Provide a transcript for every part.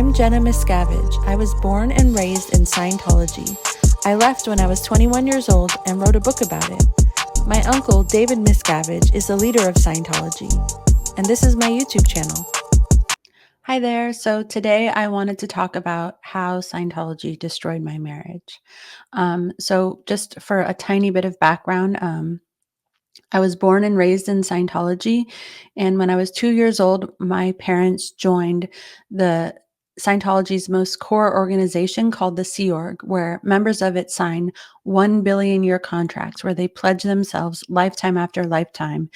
I'm Jenna Miscavige. I was born and raised in Scientology. I left when I was 21 years old and wrote a book about it. My uncle, David Miscavige, is the leader of Scientology, and this is my YouTube channel. Hi there. So today I wanted to talk about how Scientology destroyed my marriage. So just for a tiny bit of background, I was born and raised in Scientology, and when I was 2 years old, my parents joined the Scientology's most core organization called the Sea Org, where members of it sign 1 billion-year contracts where they pledge themselves lifetime after lifetime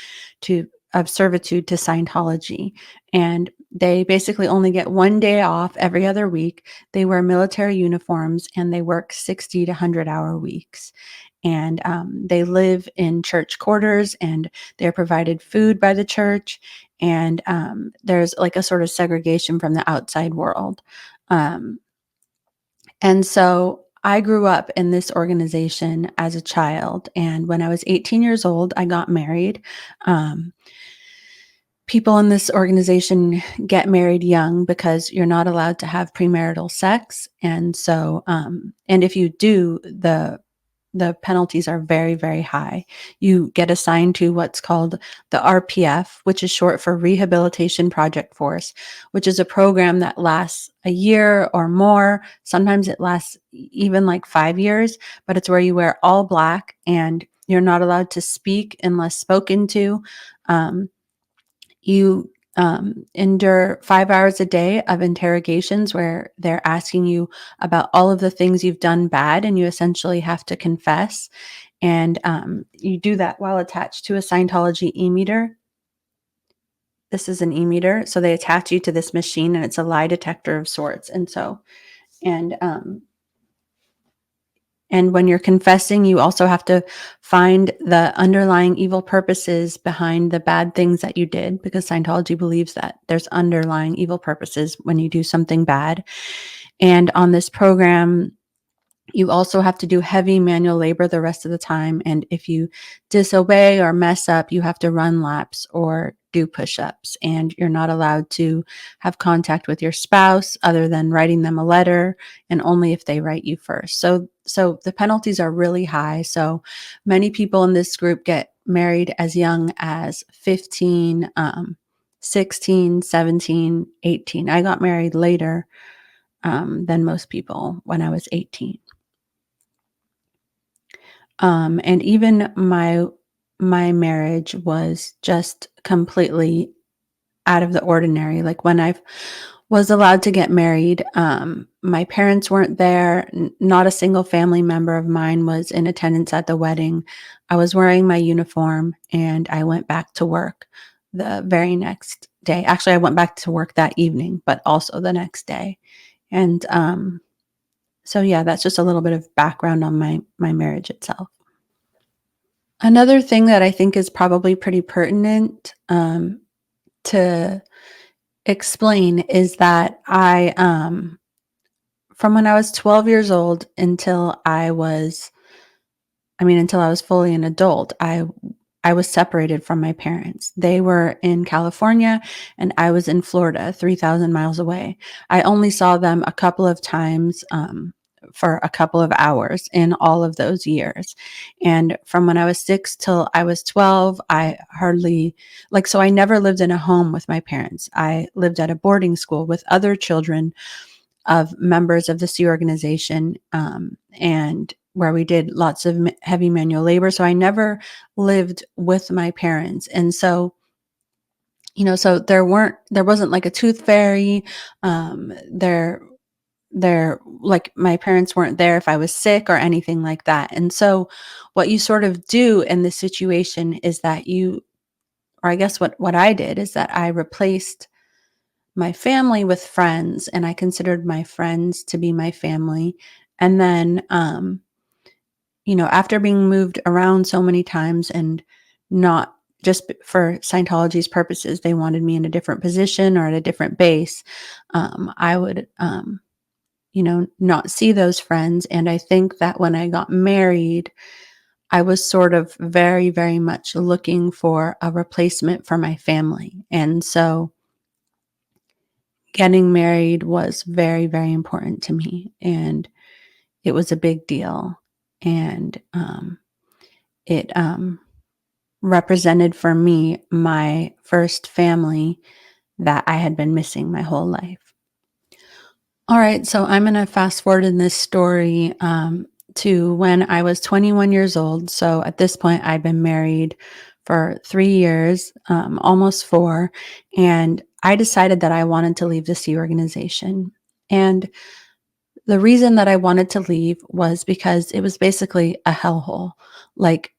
of servitude to Scientology. And they basically only get 1 day off every other week. They wear military uniforms and they work 60 to 100-hour weeks. And they live in church quarters, and they're provided food by the church. And there's like a sort of segregation from the outside world. And so I grew up in this organization as a child. And when I was 18 years old, I got married. People in this organization get married young because you're not allowed to have premarital sex. And so, and if you do, the penalties are very, very high. You get assigned to what's called the RPF, which is short for Rehabilitation Project Force, which is a program that lasts a year or more. Sometimes it lasts even like 5 years, but it's where you wear all black and you're not allowed to speak unless spoken to. You endure 5 hours a day of interrogations where they're asking you about all of the things you've done bad, and you essentially have to confess. And you do that while attached to a Scientology e-meter. This is an e-meter. So they attach you to this machine, and it's a lie detector of sorts. And and when you're confessing, you also have to find the underlying evil purposes behind the bad things that you did, because Scientology believes that there's underlying evil purposes when you do something bad. And on this program, you also have to do heavy manual labor the rest of the time. And if you disobey or mess up, you have to run laps or do push-ups. And you're not allowed to have contact with your spouse other than writing them a letter, and only if they write you first. So the penalties are really high. So many people in this group get married as young as 15, 16, 17, 18. I got married later than most people when I was 18. And even my marriage was just completely out of the ordinary. Like when I was allowed to get married, my parents weren't there. Not a single family member of mine was in attendance at the wedding. I was wearing my uniform and I went back to work the very next day. Actually, I went back to work that evening, but also the next day. And so yeah, that's just a little bit of background on my marriage itself. Another thing that I think is probably pretty pertinent to explain is that from when I was 12 years old until I was fully an adult, I was separated from my parents. They were in California and I was in Florida, 3,000 miles away. I only saw them a couple of times for a couple of hours in all of those years. And from when I was 6 till I was 12, so I never lived in a home with my parents. I lived at a boarding school with other children of members of the Sea organization, and where we did lots of heavy manual labor. So I never lived with my parents. And so, so there wasn't like a tooth fairy. There like my parents weren't there if I was sick or anything like that. And so what you sort of do in this situation is that or I guess what I did is that I replaced my family with friends, and I considered my friends to be my family. And then, after being moved around so many times, and not just for Scientology's purposes, they wanted me in a different position or at a different base. I would, not see those friends. And I think that when I got married, I was sort of very, very much looking for a replacement for my family. And so, getting married was very, very important to me, and it was a big deal. And it represented for me my first family that I had been missing my whole life. All right, so I'm going to fast forward in this story to when I was 21 years old. So at this point, I'd been married for 3 years, almost 4, and I decided that I wanted to leave the Sea organization. And the reason that I wanted to leave was because it was basically a hellhole. Like,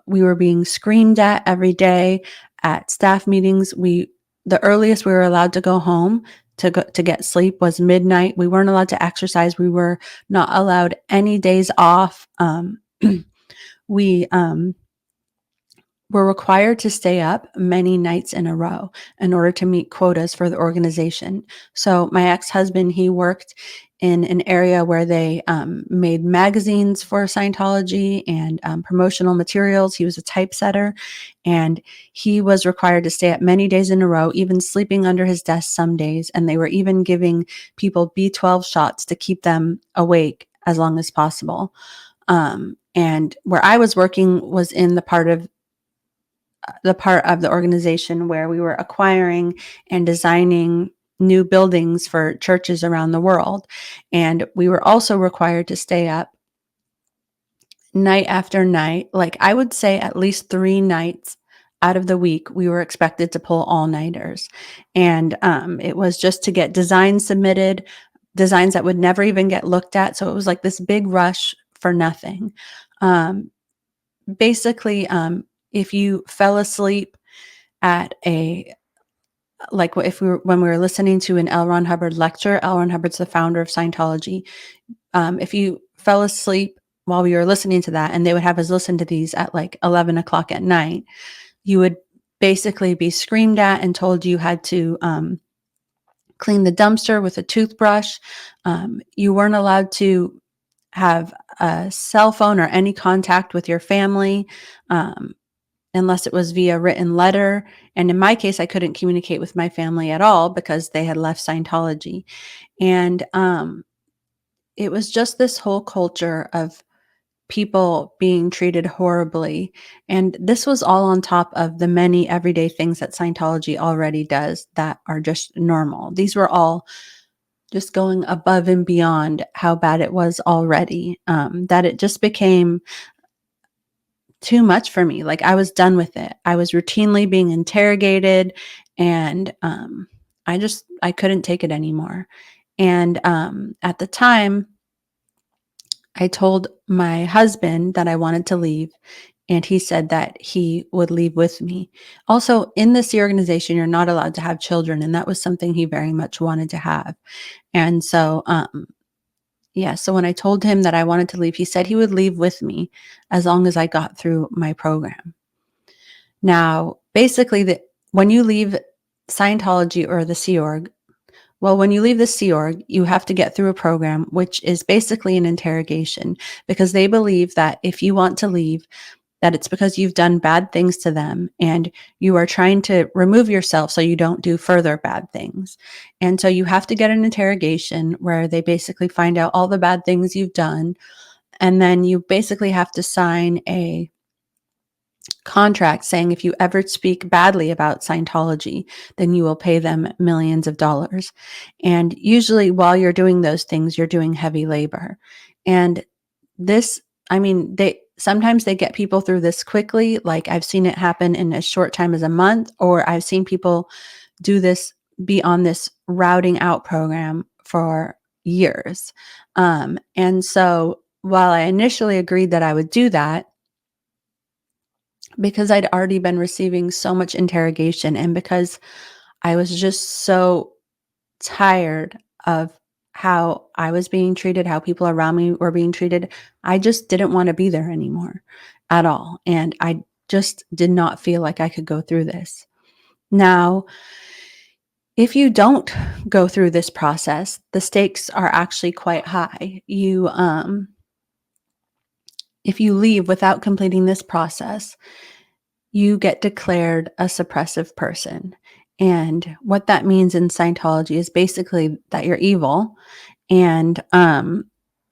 we were being screamed at every day at staff meetings. The earliest we were allowed to go home to get sleep was midnight. We weren't allowed to exercise. We were not allowed any days off. We were required to stay up many nights in a row in order to meet quotas for the organization. So my ex-husband, he worked in an area where they made magazines for Scientology and promotional materials. He was a typesetter, and he was required to stay up many days in a row, even sleeping under his desk some days. And they were even giving people B12 shots to keep them awake as long as possible. And where I was working was in the part of the organization where we were acquiring and designing new buildings for churches around the world. And we were also required to stay up night after night. Like, I would say at least 3 nights out of the week, we were expected to pull all-nighters. And it was just to get designs submitted, designs that would never even get looked at. So it was like this big rush for nothing. Basically, if you fell asleep at when we were listening to an L. Ron Hubbard lecture. L. Ron Hubbard's the founder of Scientology. If you fell asleep while we were listening to that, and they would have us listen to these at like 11 o'clock at night, you would basically be screamed at and told you had to clean the dumpster with a toothbrush. You weren't allowed to have a cell phone or any contact with your family. Unless it was via written letter. And in my case, I couldn't communicate with my family at all because they had left Scientology. And it was just this whole culture of people being treated horribly. And this was all on top of the many everyday things that Scientology already does that are just normal. These were all just going above and beyond how bad it was already, that it just became too much for me. Like, I was done with it. I was routinely being interrogated, and I couldn't take it anymore. And at the time, I told my husband that I wanted to leave, and he said that he would leave with me. Also, in this organization, you're not allowed to have children, and that was something he very much wanted to have. And so, yeah, so when I told him that I wanted to leave, he said he would leave with me as long as I got through my program. Now, basically, when you leave Scientology or the Sea Org, well, when you leave the Sea Org, you have to get through a program, which is basically an interrogation, because they believe that if you want to leave, that it's because you've done bad things to them and you are trying to remove yourself so you don't do further bad things. And so you have to get an interrogation where they basically find out all the bad things you've done. And then you basically have to sign a contract saying if you ever speak badly about Scientology, then you will pay them millions of dollars. And usually while you're doing those things, you're doing heavy labor. And this, I mean, sometimes they get people through this quickly. Like, I've seen it happen in as short time as a month, or I've seen people be on this routing out program for years. And so while I initially agreed that I would do that, because I'd already been receiving so much interrogation, and because I was just so tired of how I was being treated, how people around me were being treated, I just didn't want to be there anymore at all. And I just did not feel like I could go through this. Now, if you don't go through this process, the stakes are actually quite high. If you leave without completing this process, you get declared a suppressive person. And what that means in Scientology is basically that you're evil. And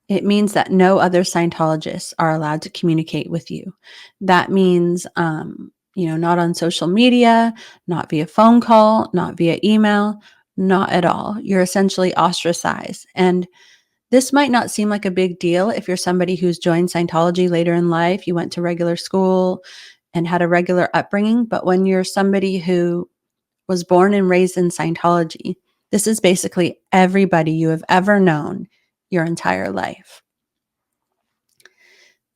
it means that no other Scientologists are allowed to communicate with you. That means, not on social media, not via phone call, not via email, not at all. You're essentially ostracized. And this might not seem like a big deal if you're somebody who's joined Scientology later in life, you went to regular school and had a regular upbringing. But when you're somebody who was born and raised in Scientology, this is basically everybody you have ever known your entire life.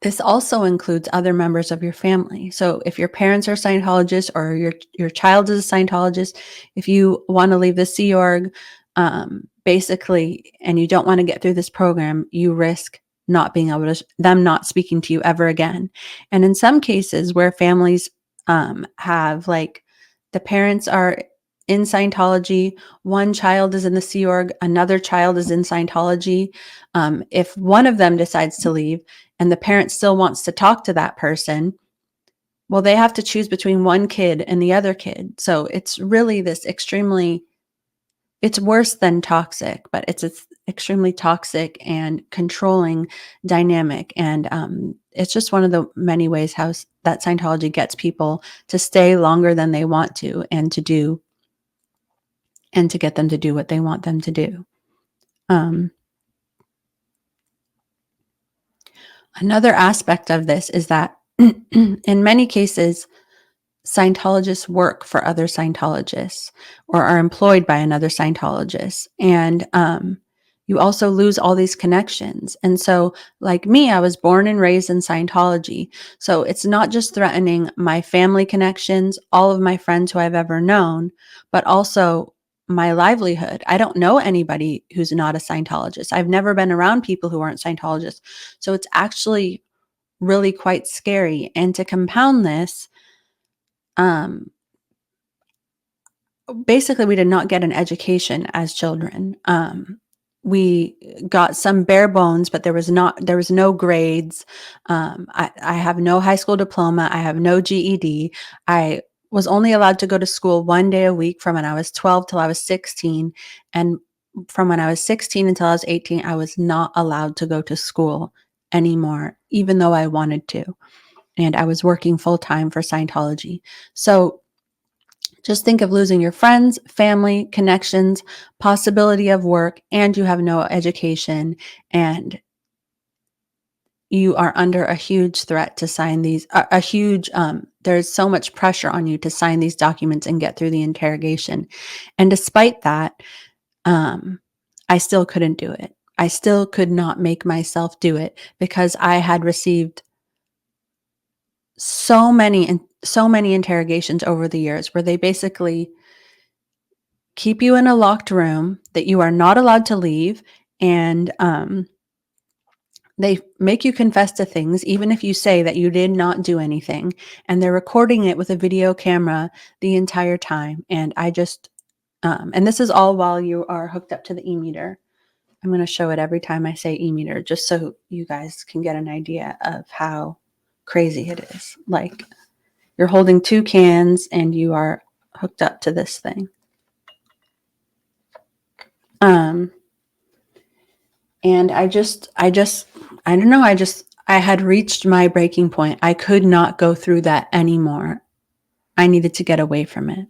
This also includes other members of your family. So if your parents are Scientologists or your child is a Scientologist, if you want to leave the Sea Org, basically, and you don't want to get through this program, you risk not being able to, them not speaking to you ever again. And in some cases where families have like the parents are in Scientology, one child is in the Sea Org, another child is in Scientology. If one of them decides to leave, and the parent still wants to talk to that person, well, they have to choose between one kid and the other kid. So it's really this it's worse than toxic, but it's extremely toxic and controlling dynamic. And it's just one of the many ways how that Scientology gets people to stay longer than they want to and to get them to do what they want them to do. Another aspect of this is that in many cases, Scientologists work for other Scientologists or are employed by another Scientologist. And you also lose all these connections. And so, like me, I was born and raised in Scientology. So it's not just threatening my family connections, all of my friends who I've ever known, but also my livelihood. I don't know anybody who's not a Scientologist. I've never been around people who aren't Scientologists. So it's actually really quite scary. And to compound this, basically we did not get an education as children. We got some bare bones, but there was no grades. I have no high school diploma. I have no GED. I was only allowed to go to school one day a week from when I was 12 till I was 16. And from when I was 16 until I was 18, I was not allowed to go to school anymore, even though I wanted to. And I was working full time for Scientology. So just think of losing your friends, family, connections, possibility of work, and you have no education, and you are under a huge threat to sign these, there's so much pressure on you to sign these documents and get through the interrogation. And despite that, I still couldn't do it. I still could not make myself do it because I had received so many interrogations over the years where they basically keep you in a locked room that you are not allowed to leave, and they make you confess to things even if you say that you did not do anything, and they're recording it with a video camera the entire time. And I just and this is all while you are hooked up to the e-meter. I'm going to show it every time I say e-meter just so you guys can get an idea of how crazy it is. Like, you're holding two cans and you are hooked up to this thing. And I don't know, I had reached my breaking point. I could not go through that anymore. I needed to get away from it.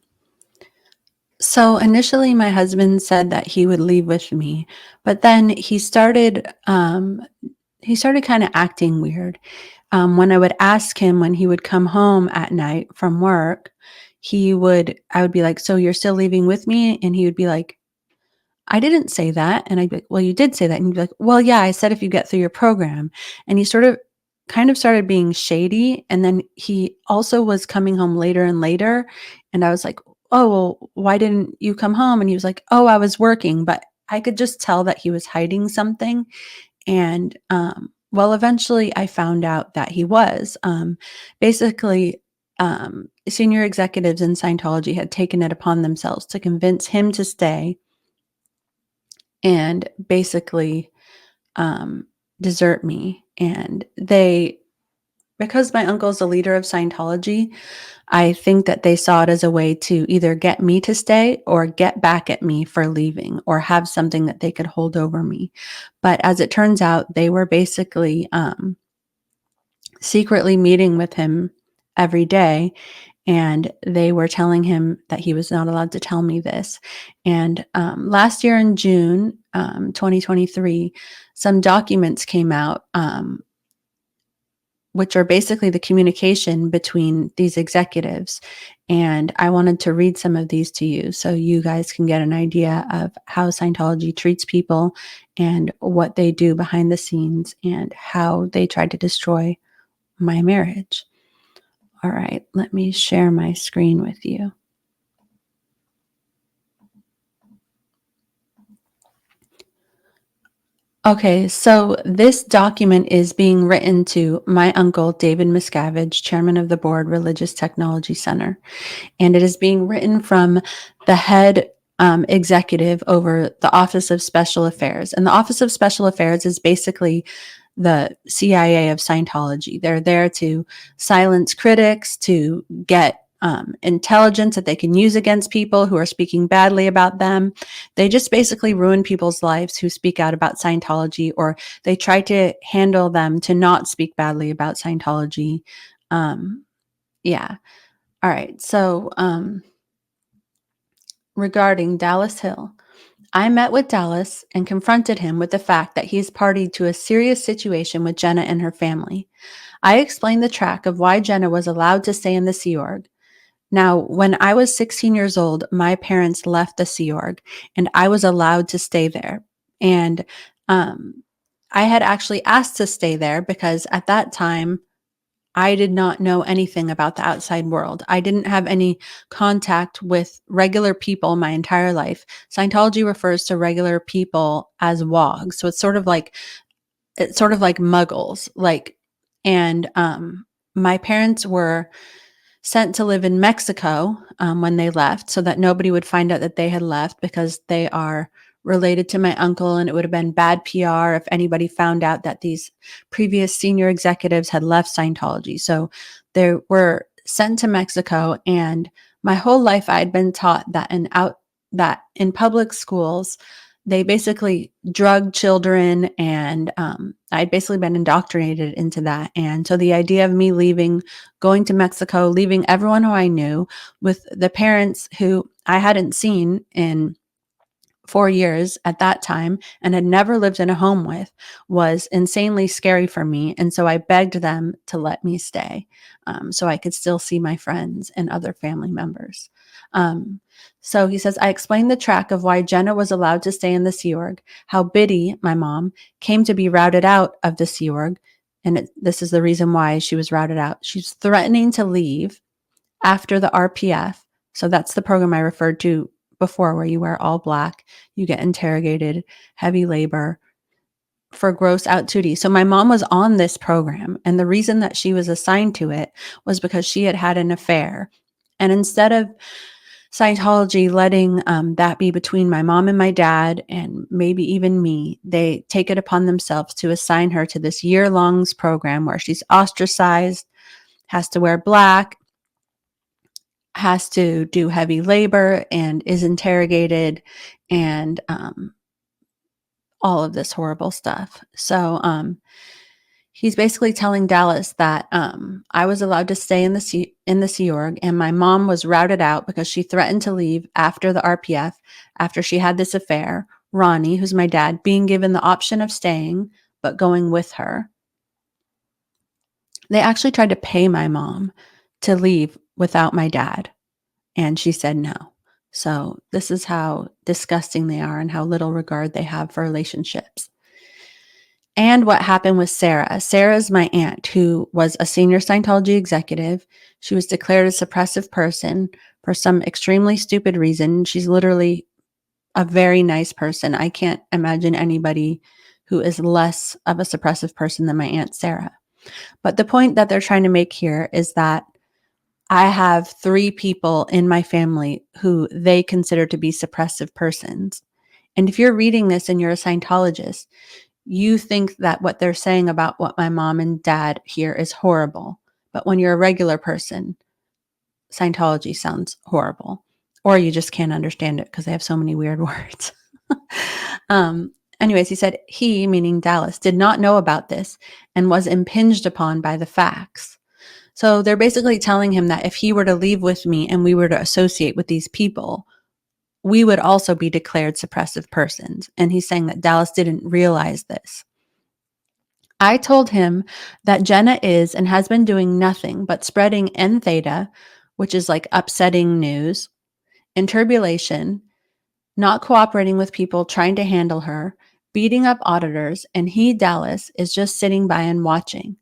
So initially my husband said that he would leave with me, but then he started kind of acting weird. When I would ask him when he would come home at night from work, I would be like, "So you're still leaving with me?" And he would be like, "I didn't say that." And I'd be like, "Well, you did say that." And he'd be like, "Well, yeah, I said if you get through your program." And he kind of started being shady. And then he also was coming home later and later. And I was like, "Oh, well, why didn't you come home?" And he was like, "Oh, I was working." But I could just tell that he was hiding something. And well, eventually I found out that he was. Basically, senior executives in Scientology had taken it upon themselves to convince him to stay and basically desert me. And they Because my uncle's a leader of Scientology, I think that they saw it as a way to either get me to stay or get back at me for leaving or have something that they could hold over me. But as it turns out, they were basically secretly meeting with him every day, and they were telling him that he was not allowed to tell me this. And last year in June 2023, some documents came out, which are basically the communication between these executives. And I wanted to read some of these to you so you guys can get an idea of how Scientology treats people and what they do behind the scenes and how they tried to destroy my marriage. All right, let me share my screen with you. Okay, so this document is being written to my uncle, David Miscavige, chairman of the board, Religious Technology Center. And it is being written from the head executive over the Office of Special Affairs. And the Office of Special Affairs is basically the CIA of Scientology. They're there to silence critics, to get intelligence that they can use against people who are speaking badly about them. They just basically ruin people's lives who speak out about Scientology, or they try to handle them to not speak badly about Scientology. Yeah. All right. So, regarding Dallas Hill, I met with Dallas and confronted him with the fact that he's party to a serious situation with Jenna and her family. I explained the track of why Jenna was allowed to stay in the Sea Org. Now, when I was 16 years old, my parents left the Sea Org and I was allowed to stay there. And I had actually asked to stay there because at that time, I did not know anything about the outside world. I didn't have any contact with regular people my entire life. Scientology refers to regular people as wogs. So it's sort of like muggles. And my parents were sent to live in Mexico when they left so that nobody would find out that they had left because they are related to my uncle, and it would have been bad PR if anybody found out that these previous senior executives had left Scientology. So they were sent to Mexico, and my whole life I had been taught that in public schools they basically drug children, and I'd basically been indoctrinated into that. And so the idea of me leaving, going to Mexico, leaving everyone who I knew with the parents who I hadn't seen in 4 years at that time and had never lived in a home with was insanely scary for me. And so I begged them to let me stay so I could still see my friends and other family members. So he says, I explained the track of why Jenna was allowed to stay in the Sea Org, how Biddy, my mom, came to be routed out of the Sea Org. And this is the reason why she was routed out. She's threatening to leave after the RPF. So that's the program I referred to before, where you wear all black, you get interrogated, heavy labor for gross out 2D. So my mom was on this program, and the reason that she was assigned to it was because she had had an affair. And instead of Scientology letting that be between my mom and my dad, and maybe even me, they take it upon themselves to assign her to this year-long program where she's ostracized, has to wear black, has to do heavy labor, and is interrogated, and all of this horrible stuff. So he's basically telling Dallas that I was allowed to stay in the Sea Org, and my mom was routed out because she threatened to leave after the RPF, after she had this affair. Ronnie, who's my dad, being given the option of staying but going with her. They actually tried to pay my mom to leave without my dad, and she said no. So this is how disgusting they are and how little regard they have for relationships. And what happened with Sarah. Sarah's my aunt, who was a senior Scientology executive. She was declared a suppressive person for some extremely stupid reason. She's literally a very nice person. I can't imagine anybody who is less of a suppressive person than my aunt Sarah. But the point that they're trying to make here is that I have 3 people in my family who they consider to be suppressive persons. And if you're reading this and you're a Scientologist, you think that what they're saying about what my mom and dad hear is horrible. But when you're a regular person, Scientology sounds horrible. Or you just can't understand it because they have so many weird words. Anyways, he said he, meaning Dallas, did not know about this and was impinged upon by the facts. So they're basically telling him that if he were to leave with me and we were to associate with these people, we would also be declared suppressive persons. And he's saying that Dallas didn't realize this. I told him that Jenna is and has been doing nothing but spreading N theta, which is like upsetting news, and turbulation, not cooperating with people trying to handle her, beating up auditors, and he, Dallas, is just sitting by and watching.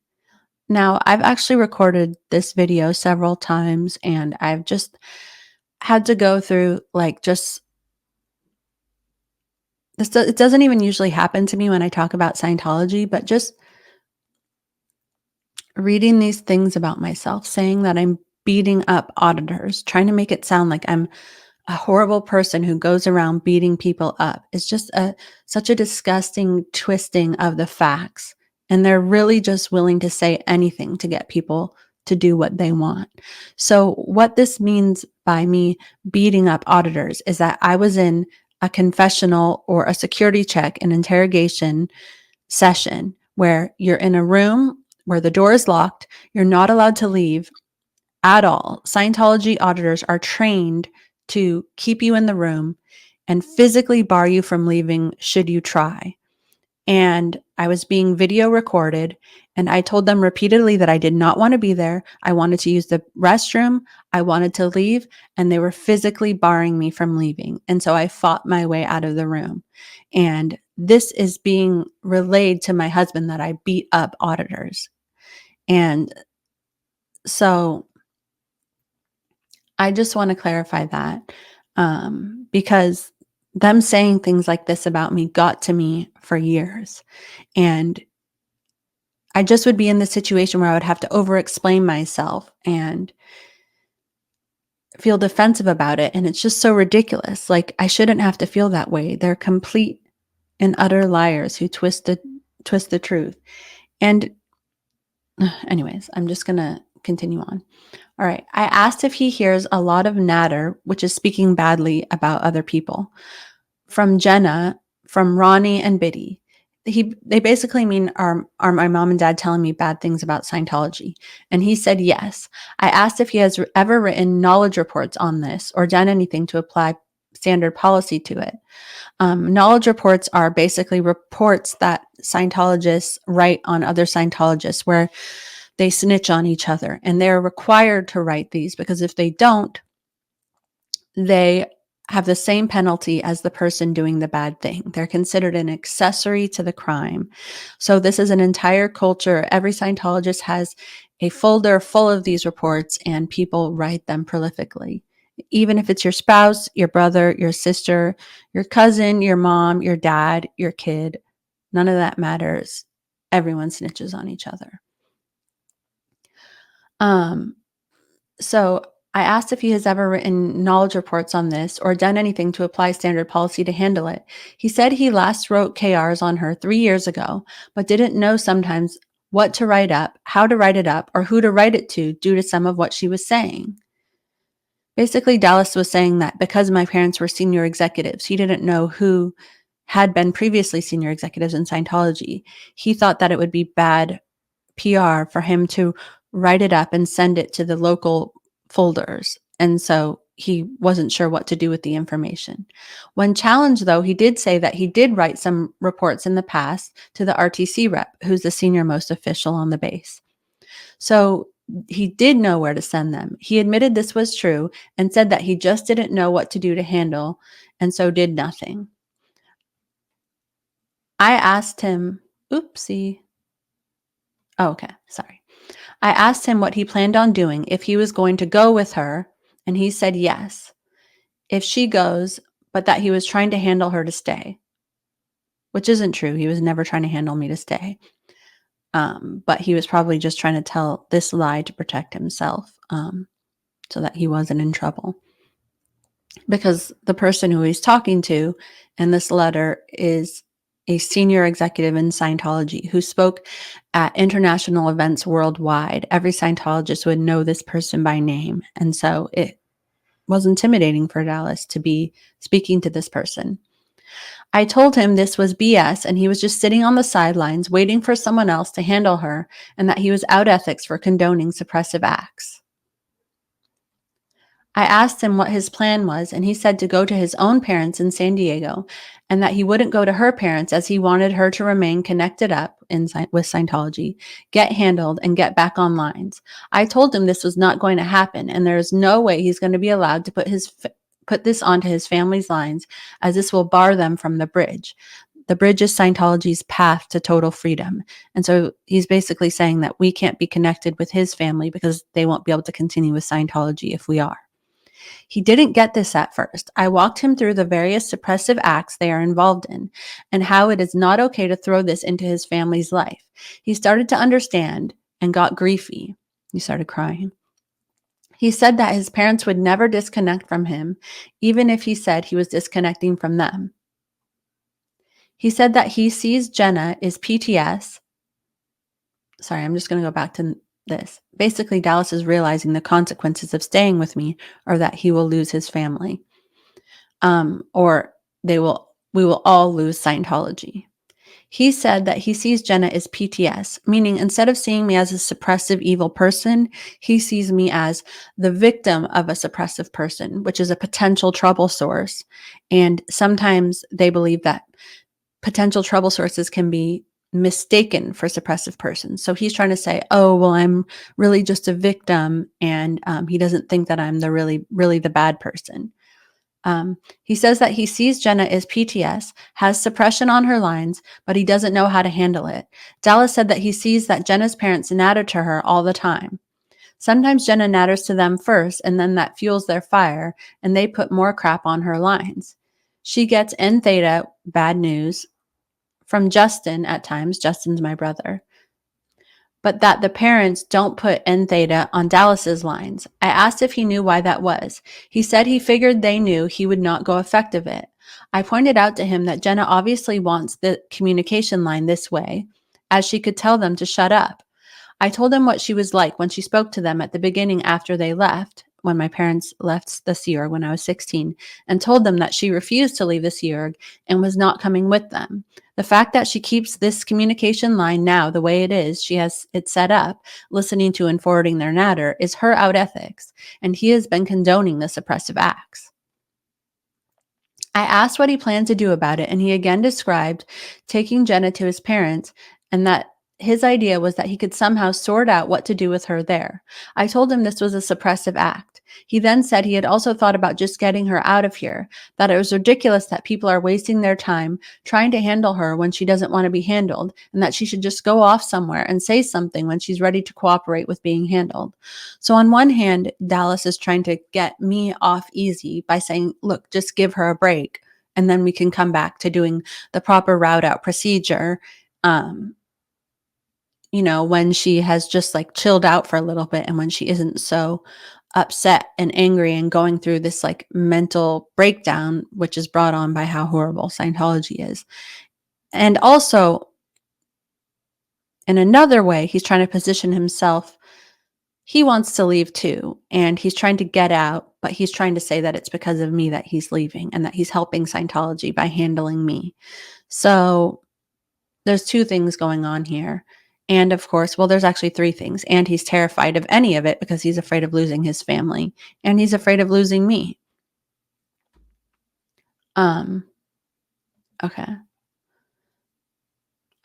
Now, I've actually recorded this video several times, and I've just had to go through like just this. It doesn't even usually happen to me when I talk about Scientology, but just reading these things about myself, saying that I'm beating up auditors, trying to make it sound like I'm a horrible person who goes around beating people up. It's just such a disgusting twisting of the facts. And they're really just willing to say anything to get people to do what they want. So what this means by me beating up auditors is that I was in a confessional or a security check, an interrogation session where you're in a room where the door is locked. You're not allowed to leave at all. Scientology auditors are trained to keep you in the room and physically bar you from leaving should you try. And I was being video recorded, and I told them repeatedly that I did not want to be there. I wanted to use the restroom. I wanted to leave, and they were physically barring me from leaving. And so I fought my way out of the room. And this is being relayed to my husband that I beat up auditors. And so I just want to clarify that because them saying things like this about me got to me for years. And I just would be in this situation where I would have to over-explain myself and feel defensive about it. And it's just so ridiculous. Like, I shouldn't have to feel that way. They're complete and utter liars who twist the truth. And anyways, I'm just going to continue on. All right. I asked if he hears a lot of natter, which is speaking badly about other people, from Jenna, from Ronnie and Biddy. They basically mean are my mom and dad telling me bad things about Scientology? And he said yes. I asked if he has ever written knowledge reports on this or done anything to apply standard policy to it. Knowledge reports are basically reports that Scientologists write on other Scientologists where they snitch on each other, and they're required to write these because if they don't, they have the same penalty as the person doing the bad thing. They're considered an accessory to the crime. So this is an entire culture. Every Scientologist has a folder full of these reports, and people write them prolifically. Even if it's your spouse, your brother, your sister, your cousin, your mom, your dad, your kid, none of that matters. Everyone snitches on each other. So I asked if he has ever written knowledge reports on this or done anything to apply standard policy to handle it. He said he last wrote KRs on her 3 years ago, but didn't know sometimes what to write up, how to write it up, or who to write it to due to some of what she was saying. Basically, Dallas was saying that because my parents were senior executives, he didn't know who had been previously senior executives in Scientology. He thought that it would be bad PR for him to write it up and send it to the local folders. And so he wasn't sure what to do with the information. When challenged, though, he did say that he did write some reports in the past to the RTC rep, who's the senior most official on the base. So he did know where to send them. He admitted this was true and said that he just didn't know what to do to handle and so did nothing. I asked him, oopsie. Oh, okay, sorry. I asked him what he planned on doing, if he was going to go with her, and he said yes, if she goes, but that he was trying to handle her to stay, which isn't true. He was never trying to handle me to stay. But he was probably just trying to tell this lie to protect himself so that he wasn't in trouble. Because the person who he's talking to in this letter is a senior executive in Scientology who spoke at international events worldwide. Every Scientologist would know this person by name. And so it was intimidating for Dallas to be speaking to this person. I told him this was BS and he was just sitting on the sidelines waiting for someone else to handle her and that he was out ethics for condoning suppressive acts. I asked him what his plan was, and he said to go to his own parents in San Diego and that he wouldn't go to her parents as he wanted her to remain connected up with Scientology, get handled, and get back on lines. I told him this was not going to happen, and there is no way he's going to be allowed to put this onto his family's lines, as this will bar them from the bridge. The bridge is Scientology's path to total freedom. And so he's basically saying that we can't be connected with his family because they won't be able to continue with Scientology if we are. He didn't get this at first. I walked him through the various suppressive acts they are involved in and how it is not okay to throw this into his family's life. He started to understand and got griefy. He started crying. He said that his parents would never disconnect from him, even if he said he was disconnecting from them. He said that he sees Jenna is PTS. Sorry, I'm just going to go back to this. Basically, Dallas is realizing the consequences of staying with me are that he will lose his family. Or we will all lose Scientology. He said that he sees Jenna as PTS, meaning instead of seeing me as a suppressive evil person, he sees me as the victim of a suppressive person, which is a potential trouble source. And sometimes they believe that potential trouble sources can be mistaken for suppressive persons. So he's trying to say, oh, well, I'm really just a victim. And he doesn't think that I'm the really the bad person. He says that he sees Jenna as PTS, has suppression on her lines, but he doesn't know how to handle it. Dallas said that he sees that Jenna's parents natter to her all the time. Sometimes Jenna natters to them first, and then that fuels their fire, and they put more crap on her lines. She gets N theta, bad news, from Justin at times. Justin's my brother. But that the parents don't put N theta on Dallas's lines. I asked if he knew why that was. He said he figured they knew he would not go effective it. I pointed out to him that Jenna obviously wants the communication line this way, as she could tell them to shut up. I told him what she was like when she spoke to them at the beginning after they left, when my parents left the Sea Org when I was 16, and told them that she refused to leave the Sea Org and was not coming with them. The fact that she keeps this communication line now the way it is, she has it set up, listening to and forwarding their natter, is her out ethics, and he has been condoning the suppressive acts. I asked what he planned to do about it, and he again described taking Jenna to his parents and that his idea was that he could somehow sort out what to do with her there. I told him this was a suppressive act. He then said he had also thought about just getting her out of here, that it was ridiculous that people are wasting their time trying to handle her when she doesn't want to be handled, and that she should just go off somewhere and say something when she's ready to cooperate with being handled. So on one hand, Dallas is trying to get me off easy by saying, look, just give her a break, and then we can come back to doing the proper route out procedure. When she has just like chilled out for a little bit and when she isn't so upset and angry and going through this like mental breakdown, which is brought on by how horrible Scientology is. And also, in another way, he's trying to position himself. He wants to leave too, and he's trying to get out, but he's trying to say that it's because of me that he's leaving and that he's helping Scientology by handling me. So there's two things going on here. And of course, well, there's actually three things. And he's terrified of any of it because he's afraid of losing his family. And he's afraid of losing me. Okay.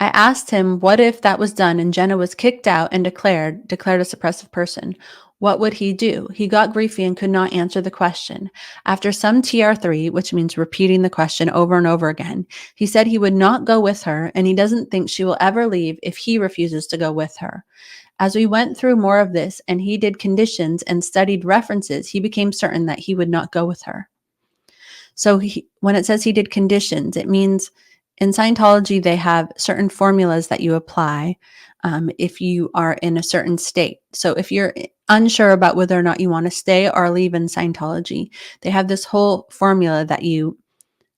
I asked him what if that was done and Jenna was kicked out and declared a suppressive person. What would he do? He got griefy and could not answer the question. After some TR3, which means repeating the question over and over again, he said he would not go with her and he doesn't think she will ever leave if he refuses to go with her. As we went through more of this and he did conditions and studied references, he became certain that he would not go with her. So when it says he did conditions, it means in Scientology, they have certain formulas that you apply if you are in a certain state. So if you're unsure about whether or not you want to stay or leave in Scientology, they have this whole formula that you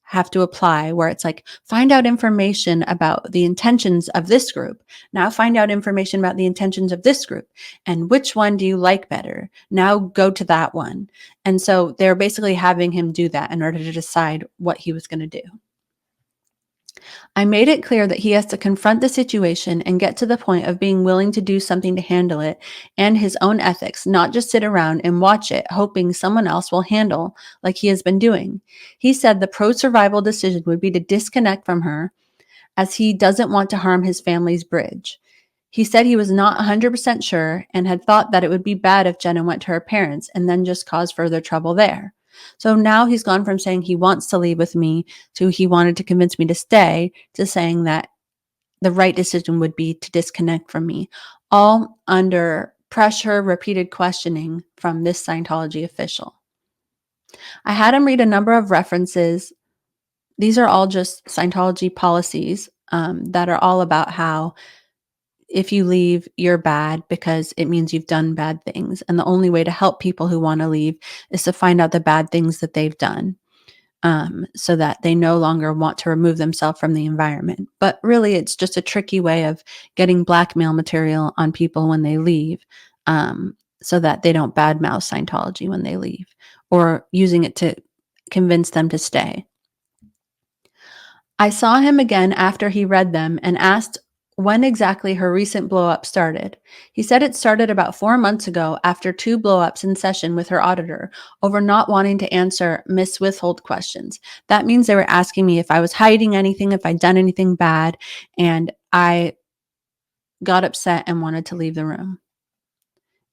have to apply, where it's like, find out information about the intentions of this group. Now find out information about the intentions of this group. And which one do you like better? Now go to that one. And so they're basically having him do that in order to decide what he was going to do. I made it clear that he has to confront the situation and get to the point of being willing to do something to handle it and his own ethics, not just sit around and watch it, hoping someone else will handle like he has been doing. He said the pro survival decision would be to disconnect from her, as he doesn't want to harm his family's bridge. He said he was not 100% sure and had thought that it would be bad if Jenna went to her parents and then just cause further trouble there. So now he's gone from saying he wants to leave with me to he wanted to convince me to stay to saying that the right decision would be to disconnect from me, all under pressure, repeated questioning from this Scientology official. I had him read a number of references. These are all just Scientology policies that are all about how if you leave, you're bad because it means you've done bad things. And the only way to help people who want to leave is to find out the bad things that they've done, so that they no longer want to remove themselves from the environment. But really, it's just a tricky way of getting blackmail material on people when they leave, so that they don't badmouth Scientology when they leave, or using it to convince them to stay. I saw him again after he read them and asked when exactly her recent blow-up started. He said it started about 4 months ago after 2 blow-ups in session with her auditor over not wanting to answer Miss Withhold questions. That means they were asking me if I was hiding anything, if I'd done anything bad, and I got upset and wanted to leave the room.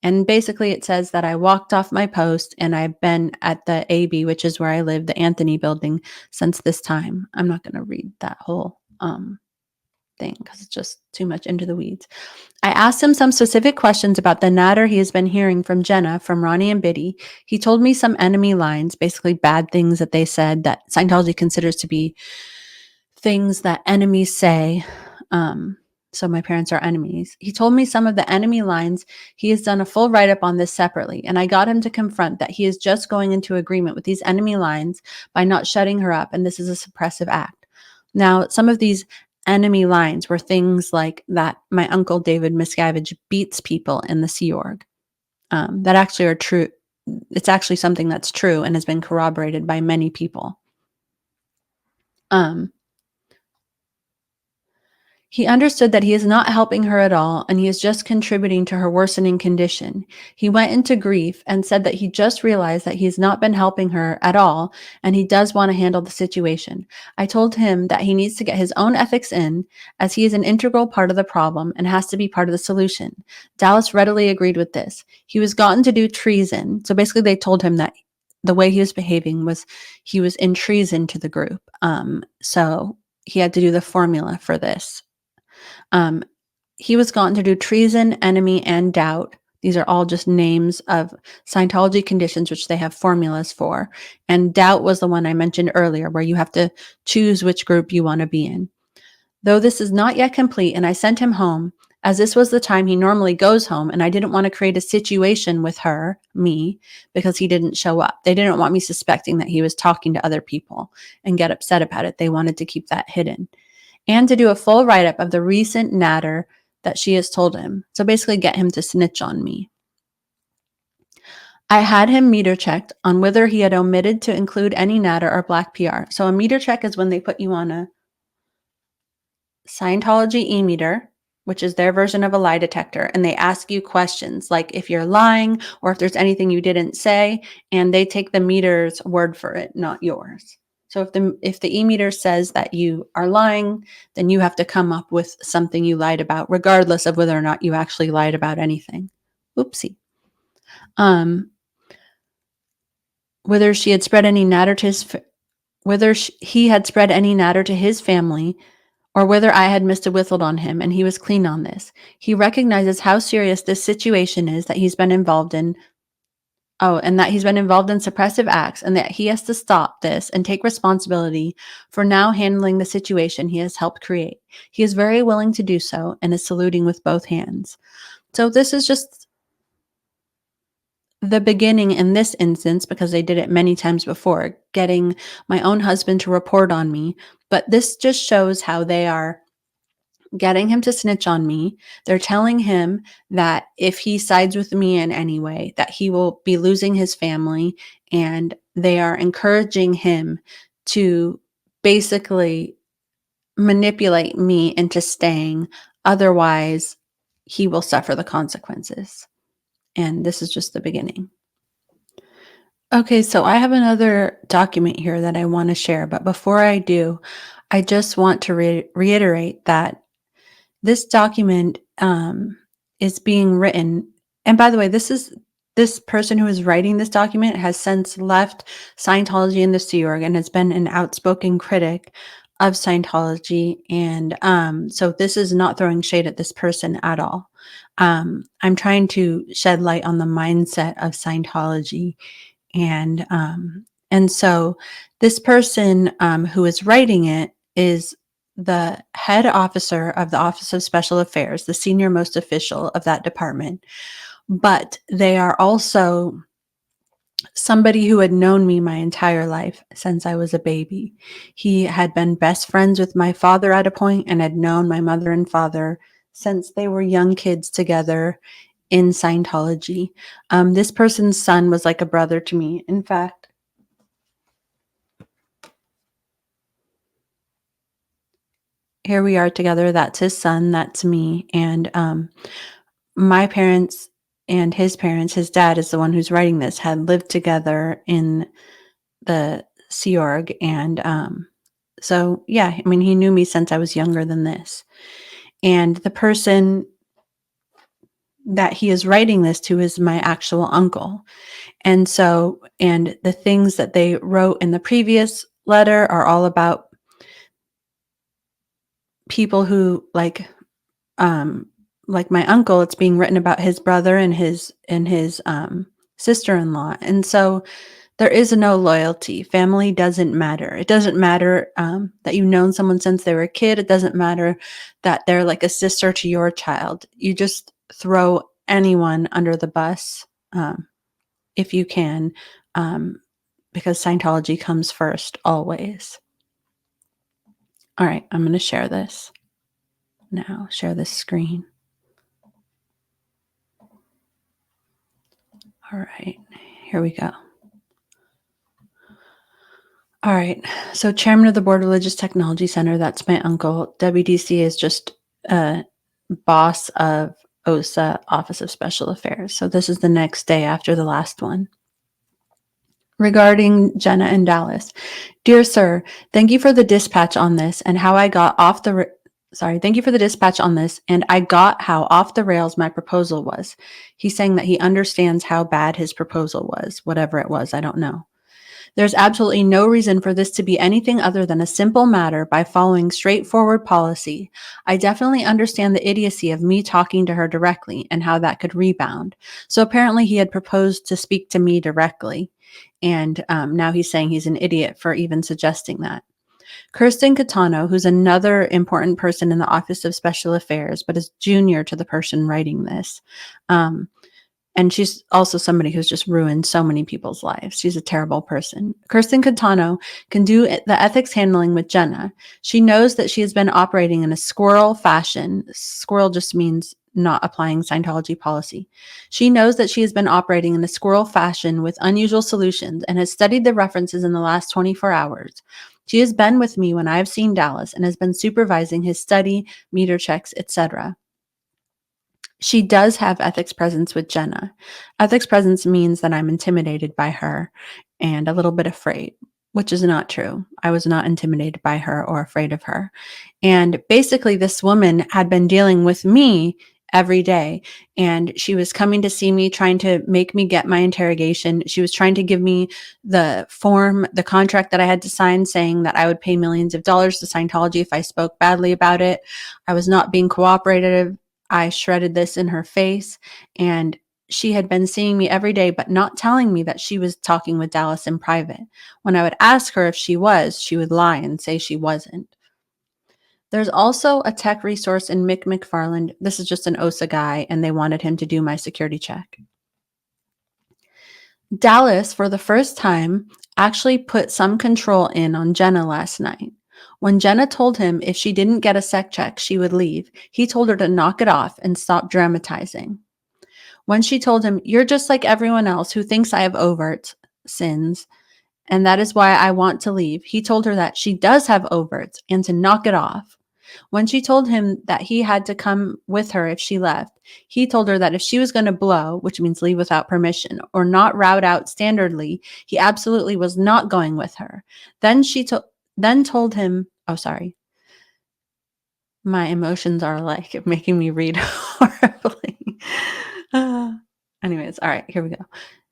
And basically it says that I walked off my post and I've been at the AB, which is where I live, the Anthony building, since this time. I'm not going to read that whole thing because it's just too much into the weeds. I asked him some specific questions about the natter he has been hearing from Jenna, from Ronnie and Biddy. He told me some enemy lines, basically bad things that they said that Scientology considers to be things that enemies say. So my parents are enemies. He told me some of the enemy lines. He has done a full write-up on this separately, and I got him to confront that he is just going into agreement with these enemy lines by not shutting her up, and this is a suppressive act. Now, some of these enemy lines were things like that my uncle David Miscavige beats people in the Sea Org. That actually are true. It's actually something that's true and has been corroborated by many people. He understood that he is not helping her at all, and he is just contributing to her worsening condition. He went into grief and said that he just realized that he has not been helping her at all, and he does want to handle the situation. I told him that he needs to get his own ethics in, as he is an integral part of the problem and has to be part of the solution. Dallas readily agreed with this. He was gotten to do treason. So basically they told him that the way he was behaving was he was in treason to the group. So he had to do the formula for this. He was gotten to do treason, enemy, and doubt. These are all just names of Scientology conditions, which they have formulas for. And doubt was the one I mentioned earlier, where you have to choose which group you want to be in. Though this is not yet complete, and I sent him home, as this was the time he normally goes home, and I didn't want to create a situation with me, because he didn't show up. They didn't want me suspecting that he was talking to other people and get upset about it. They wanted to keep that hidden. And to do a full write-up of the recent natter that she has told him. So basically get him to snitch on me. I had him meter checked on whether he had omitted to include any natter or black PR. So a meter check is when they put you on a Scientology e-meter, which is their version of a lie detector, and they ask you questions like if you're lying or if there's anything you didn't say, and they take the meter's word for it, not yours. So if the e-meter says that you are lying, then you have to come up with something you lied about, regardless of whether or not you actually lied about anything. Oopsie. Whether she had spread any natter to he had spread any natter to his family, or whether I had missed a whistle on him, and he was clean on this. He recognizes how serious this situation is that he's been involved in. And that he's been involved in suppressive acts, and that he has to stop this and take responsibility for now handling the situation he has helped create. He is very willing to do so and is saluting with both hands. So this is just the beginning in this instance, because they did it many times before, getting my own husband to report on me. But this just shows how they are getting him to snitch on me. They're telling him that if he sides with me in any way, that he will be losing his family. And they are encouraging him to basically manipulate me into staying. Otherwise, he will suffer the consequences. And this is just the beginning. Okay, so I have another document here that I want to share, but before I do, I just want to reiterate that this document is being written. And by the way, this person who is writing this document has since left Scientology and the Sea Org and has been an outspoken critic of Scientology. And so this is not throwing shade at this person at all. I'm trying to shed light on the mindset of Scientology, and so this person who is writing it is the head officer of the Office of Special Affairs, the senior most official of that department. But they are also somebody who had known me my entire life since I was a baby. He had been best friends with my father at a point and had known my mother and father since they were young kids together in Scientology. This person's son was like a brother to me. In fact, here we are together. That's his son. That's me. And my parents and his parents, his dad is the one who's writing this, had lived together in the Sea Org. And so, yeah, I mean, he knew me since I was younger than this. And the person that he is writing this to is my actual uncle. And so, and the things that they wrote in the previous letter are all about people who like my uncle. It's being written about his brother and his sister-in-law. And so there is no loyalty. Family doesn't matter. It doesn't matter that you've known someone since they were a kid. It doesn't matter that they're like a sister to your child. You just throw anyone under the bus if you can, because Scientology comes first always. All right, I'm going to share this now. Share this screen. All right, here we go. All right. So chairman of the board Religious Technology Center, that's my uncle. WDC is just a boss of OSA, Office of Special Affairs. So this is the next day after the last one. Regarding Jenna and Dallas. Dear sir, thank you for the dispatch on this and how I got off the thank you for the dispatch on this and I got how off the rails my proposal was. He's saying that he understands how bad his proposal was, whatever it was, I don't know. There's absolutely no reason for this to be anything other than a simple matter by following straightforward policy. I definitely understand the idiocy of me talking to her directly and how that could rebound. So apparently he had proposed to speak to me directly. And now he's saying he's an idiot for even suggesting that. Kirsten Catano, who's another important person in the Office of Special Affairs, but is junior to the person writing this, and she's also somebody who's just ruined so many people's lives. She's a terrible person. Kirsten Catano can do the ethics handling with Jenna. She knows that she has been operating in a squirrel fashion. Squirrel just means not applying Scientology policy. She knows that she has been operating in a squirrel fashion with unusual solutions and has studied the references in the last 24 hours. She has been with me when I have seen Dallas and has been supervising his study, meter checks, etc. She does have ethics presence with Jenna. Ethics presence means that I'm intimidated by her and a little bit afraid, which is not true. I was not intimidated by her or afraid of her. And basically, this woman had been dealing with me every day. And she was coming to see me, trying to make me get my interrogation. She was trying to give me the form, the contract that I had to sign saying that I would pay millions of dollars to Scientology if I spoke badly about it. I was not being cooperative. I shredded this in her face, and she had been seeing me every day, but not telling me that she was talking with Dallas in private. When I would ask her if she was, she would lie and say she wasn't. There's also a tech resource in Mick McFarland. This is just an OSA guy, and they wanted him to do my security check. Dallas, for the first time, actually put some control in on Jenna last night. When Jenna told him if she didn't get a sec check, she would leave, he told her to knock it off and stop dramatizing. When she told him, "You're just like everyone else who thinks I have overt sins, and that is why I want to leave," he told her that she does have overts and to knock it off. When she told him that he had to come with her if she left, he told her that if she was going to blow, which means leave without permission, or not route out standardly, he absolutely was not going with her. Then then told him, oh, sorry. My emotions are like making me read horribly. Anyways, all right, here we go.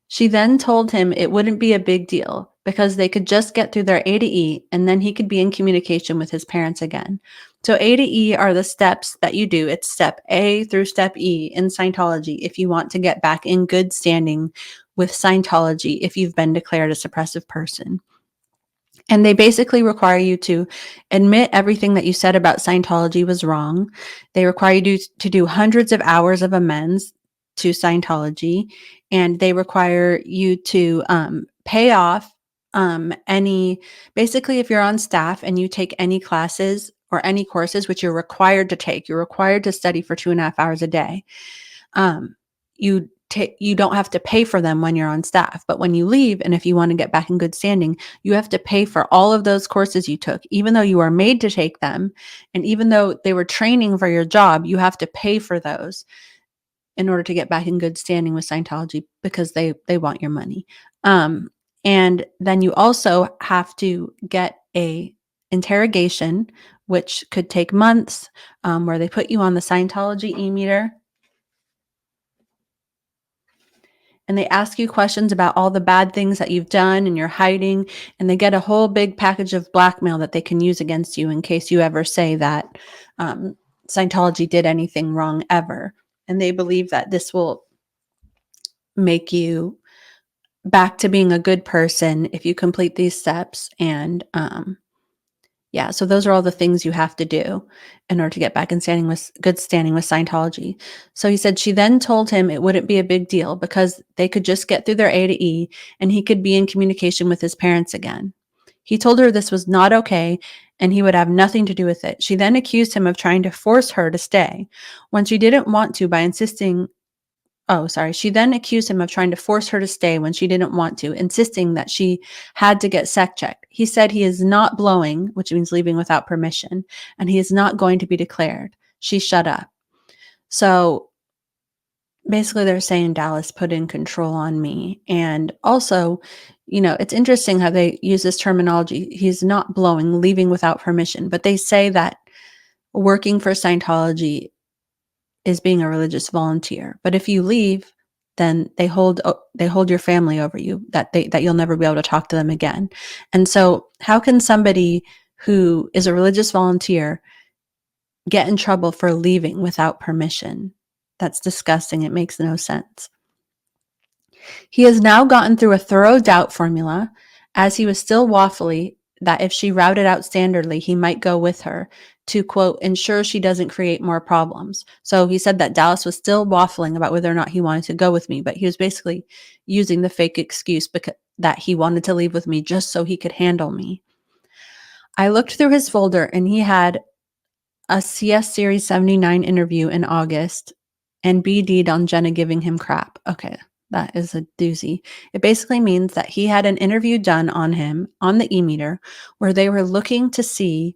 She then told him it wouldn't be a big deal because they could just get through their A to E and then he could be in communication with his parents again. So A to E are the steps that you do. It's step A through step E in Scientology if you want to get back in good standing with Scientology if you've been declared a suppressive person. And they basically require you to admit everything that you said about Scientology was wrong. They require you to do hundreds of hours of amends to Scientology, and they require you to pay off any, basically, if you're on staff and you take any classes or any courses, which you're required to take, you're required to study for 2.5 hours a day. Um, you don't have to pay for them when you're on staff, but when you leave and if you want to get back in good standing, you have to pay for all of those courses you took, even though you are made to take them, and even though they were training for your job, you have to pay for those in order to get back in good standing with Scientology because they want your money. And then you also have to get a interrogation, which could take months, where they put you on the Scientology e-meter and they ask you questions about all the bad things that you've done and you're hiding, and they get a whole big package of blackmail that they can use against you in case you ever say that Scientology did anything wrong ever. And they believe that this will make you back to being a good person if you complete these steps. And yeah, so those are all the things you have to do in order to get back in good standing with Scientology. So he said she then told him it wouldn't be a big deal because they could just get through their A to E and he could be in communication with his parents again. He told her this was not okay and he would have nothing to do with it. She then accused him of trying to force her to stay when she didn't want to by insisting. Oh, sorry. She then accused him of trying to force her to stay when she didn't want to, insisting that she had to get sec checked. He said he is not blowing, which means leaving without permission, and he is not going to be declared. She shut up. So basically, they're saying Dallas put in control on me. And also, it's interesting how they use this terminology. He's not blowing, leaving without permission, but they say that working for Scientology is being a religious volunteer. But if you leave, then they hold your family over you, that you'll never be able to talk to them again. And so how can somebody who is a religious volunteer get in trouble for leaving without permission? That's disgusting. It makes no sense. He has now gotten through a thorough doubt formula, as he was still waffly that if she routed out standardly, he might go with her to, quote, ensure she doesn't create more problems. So he said that Dallas was still waffling about whether or not he wanted to go with me, but he was basically using the fake excuse that he wanted to leave with me just so he could handle me. I looked through his folder and he had a CS Series 79 interview in August and BD'd on Jenna giving him crap. Okay, that is a doozy. It basically means that he had an interview done on him on the e-meter where they were looking to see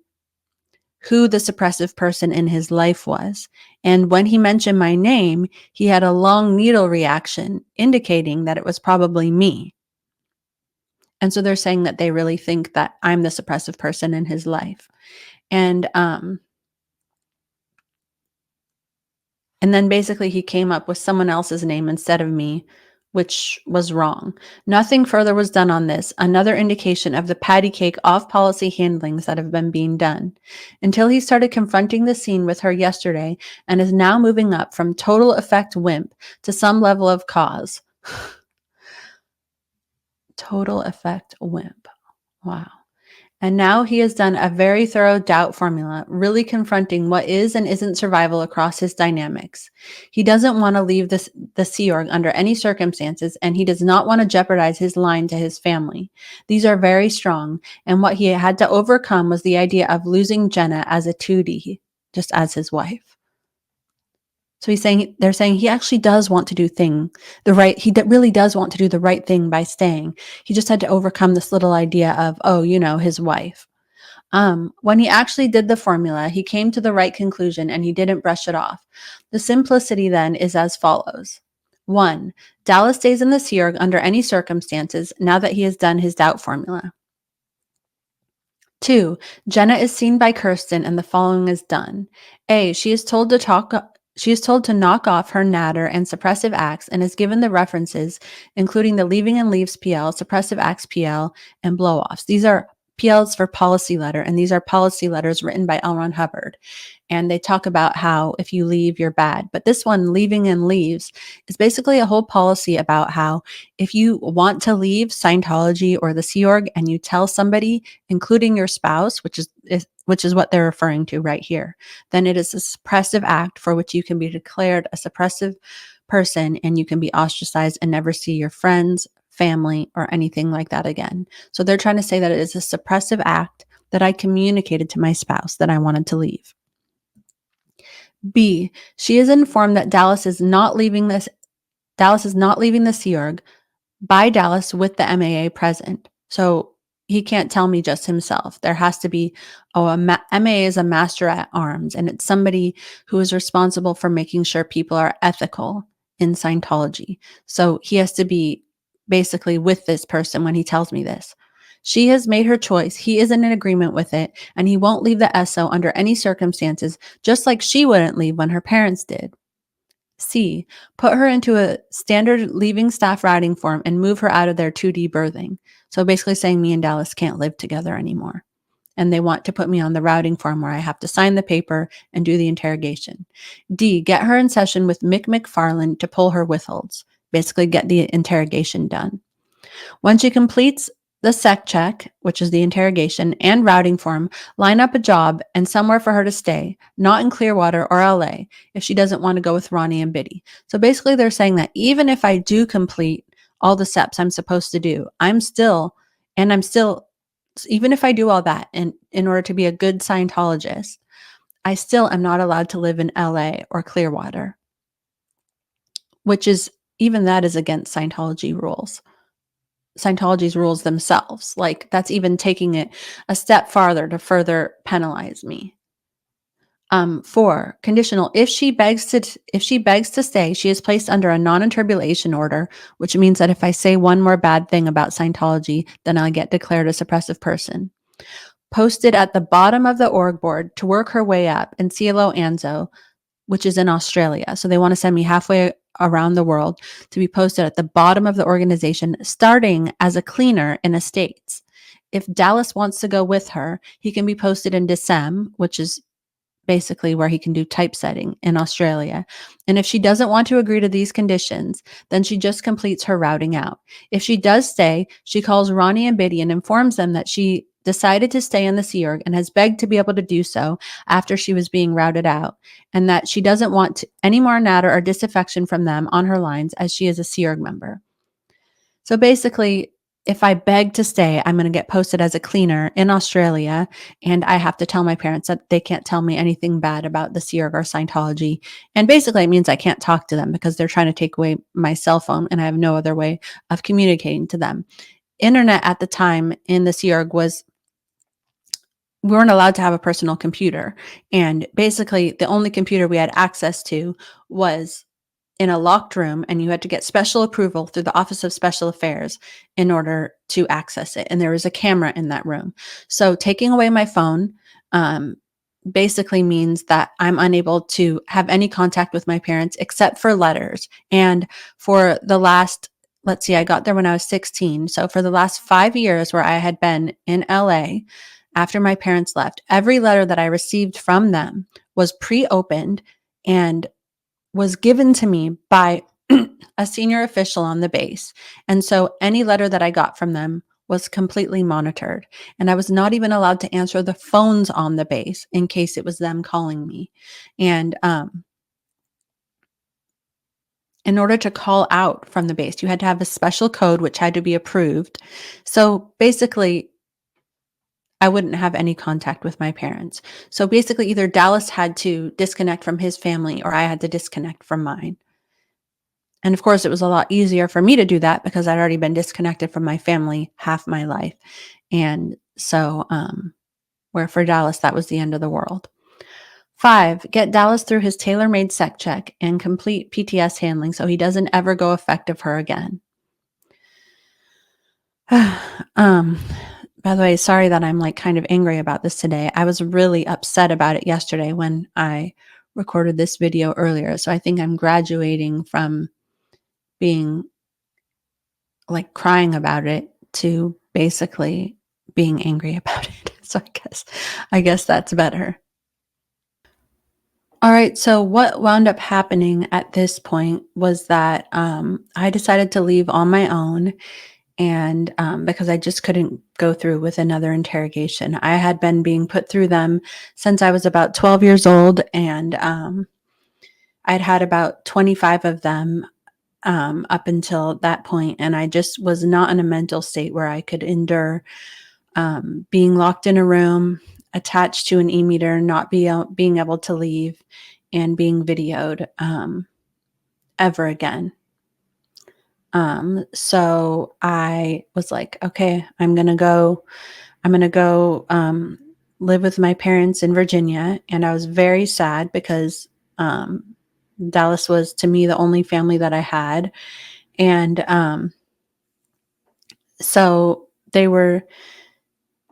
who the suppressive person in his life was. And when he mentioned my name, he had a long needle reaction indicating that it was probably me. And so they're saying that they really think that I'm the suppressive person in his life. And then basically he came up with someone else's name instead of me, which was wrong. Nothing further was done on this, another indication of the patty cake off-policy handlings that have been being done, until he started confronting the scene with her yesterday and is now moving up from total effect wimp to some level of cause. Total effect wimp. Wow. And now he has done a very thorough doubt formula, really confronting what is and isn't survival across his dynamics. He doesn't want to leave the Sea Org under any circumstances, and he does not want to jeopardize his line to his family. These are very strong, and what he had to overcome was the idea of losing Jenna as a 2D, just as his wife. So they're saying he actually does want to do really does want to do the right thing by staying. He just had to overcome this little idea of, his wife. When he actually did the formula, he came to the right conclusion and he didn't brush it off. The simplicity then is as follows. 1. Dallas stays in the Sea Org under any circumstances now that he has done his doubt formula. 2. Jenna is seen by Kirsten and the following is done. A. She is told to knock off her natter and suppressive acts and is given the references, including the leaving and leaves PL, suppressive acts PL, and blow-offs. These are PLs for policy letter, and these are policy letters written by L. Ron Hubbard. And they talk about how if you leave, you're bad. But this one, leaving and leaves, is basically a whole policy about how if you want to leave Scientology or the Sea Org and you tell somebody, including your spouse, which is what they're referring to right here, then it is a suppressive act for which you can be declared a suppressive person and you can be ostracized and never see your friends, family, or anything like that again. So they're trying to say that it is a suppressive act that I communicated to my spouse that I wanted to leave. B. She is informed that Dallas is not leaving the Sea Org by Dallas with the MAA present. So he can't tell me just himself. There has to be, MAA is a master at arms, and it's somebody who is responsible for making sure people are ethical in Scientology. So he has to be basically with this person when he tells me this. She has made her choice. He isn't in agreement with it, and he won't leave the SO under any circumstances, just like she wouldn't leave when her parents did. C. Put her into a standard leaving staff routing form and move her out of their 2D berthing. So basically saying me and Dallas can't live together anymore. And they want to put me on the routing form where I have to sign the paper and do the interrogation. D. Get her in session with Mick McFarland to pull her withholds. Basically get the interrogation done. When she completes the SEC check, which is the interrogation, and routing form, line up a job and somewhere for her to stay, not in Clearwater or LA, if she doesn't want to go with Ronnie and Biddy. So basically they're saying that even if I do complete all the steps I'm supposed to do, even if I do all that in order to be a good Scientologist, I still am not allowed to live in LA or Clearwater, which is, even that is against Scientology's rules themselves. Like, that's even taking it a step farther to further penalize me. 4, conditional. If she begs to stay, she is placed under a non-interpolation order, which means that if I say one more bad thing about Scientology, then I'll get declared a suppressive person. Posted at the bottom of the org board to work her way up in Cielo Anzo, which is in Australia. So they want to send me halfway around the world to be posted at the bottom of the organization, starting as a cleaner in estates. If Dallas wants to go with her, he can be posted in Decem, which is basically where he can do typesetting in Australia. And if she doesn't want to agree to these conditions, then she just completes her routing out. If she does stay, she calls Ronnie and Biddy and informs them that she decided to stay in the Sea Org and has begged to be able to do so after she was being routed out, and that she doesn't want any more natter or disaffection from them on her lines as she is a Sea Org member. So basically, if I beg to stay, I'm going to get posted as a cleaner in Australia, and I have to tell my parents that they can't tell me anything bad about the Sea Org or Scientology. And basically, it means I can't talk to them because they're trying to take away my cell phone, and I have no other way of communicating to them. Internet at the time in the Sea Org we weren't allowed to have a personal computer. And basically, the only computer we had access to was in a locked room, and you had to get special approval through the Office of Special Affairs in order to access it. And there was a camera in that room. So taking away my phone basically means that I'm unable to have any contact with my parents except for letters. And for the last, I got there when I was 16. So for the last 5 years where I had been in LA after my parents left, every letter that I received from them was pre-opened and was given to me by a senior official on the base. And so any letter that I got from them was completely monitored, and I was not even allowed to answer the phones on the base in case it was them calling me. And in order to call out from the base, you had to have a special code which had to be approved. So basically, I wouldn't have any contact with my parents. So basically, either Dallas had to disconnect from his family or I had to disconnect from mine. And of course, it was a lot easier for me to do that because I'd already been disconnected from my family half my life. And so, where for Dallas, that was the end of the world. 5, get Dallas through his tailor-made sec check and complete PTS handling so he doesn't ever go effective her again. By the way, sorry that I'm like kind of angry about this today. I was really upset about it yesterday when I recorded this video earlier. So I think I'm graduating from being like crying about it to basically being angry about it. So I guess that's better. All right. So what wound up happening at this point was that I decided to leave on my own, and because I just couldn't go through with another interrogation. I had been being put through them since I was about 12 years old, and I'd had about 25 of them up until that point, and I just was not in a mental state where I could endure being locked in a room, attached to an e-meter, not being able to leave, and being videoed ever again. So I was like, okay, I'm going to go live with my parents in Virginia. And I was very sad because Dallas was, to me, the only family that I had. And so they were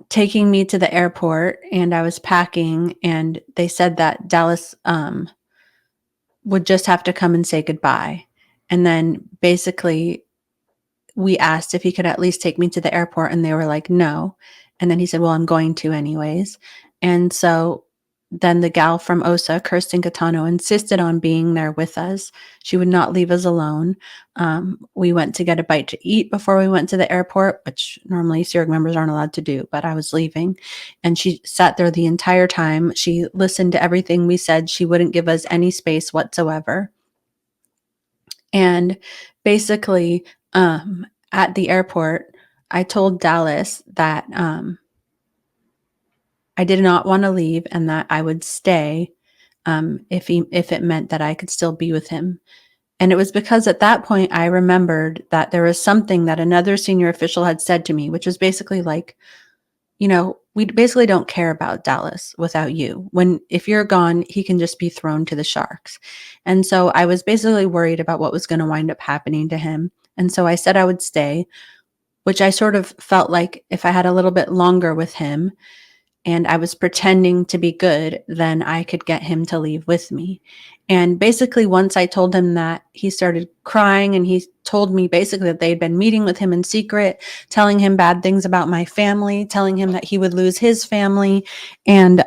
taking me to the airport, and I was packing, and they said that Dallas would just have to come and say goodbye. And then basically we asked if he could at least take me to the airport, and they were like, no. And then he said, well, I'm going to anyways. And so then the gal from OSA, Kirsten Catano, insisted on being there with us. She would not leave us alone. We went to get a bite to eat before we went to the airport, which normally SEERG members aren't allowed to do, but I was leaving. And she sat there the entire time. She listened to everything we said. She wouldn't give us any space whatsoever. And basically, at the airport, I told Dallas that I did not want to leave and that I would stay if it meant that I could still be with him. And it was because at that point I remembered that there was something that another senior official had said to me, which was basically like, we basically don't care about Dallas without you. If you're gone, he can just be thrown to the sharks. And so I was basically worried about what was going to wind up happening to him. And so I said I would stay, which I sort of felt like if I had a little bit longer with him and I was pretending to be good, then I could get him to leave with me. And basically, once I told him that, he started crying, and he told me basically that they'd been meeting with him in secret, telling him bad things about my family, telling him that he would lose his family, and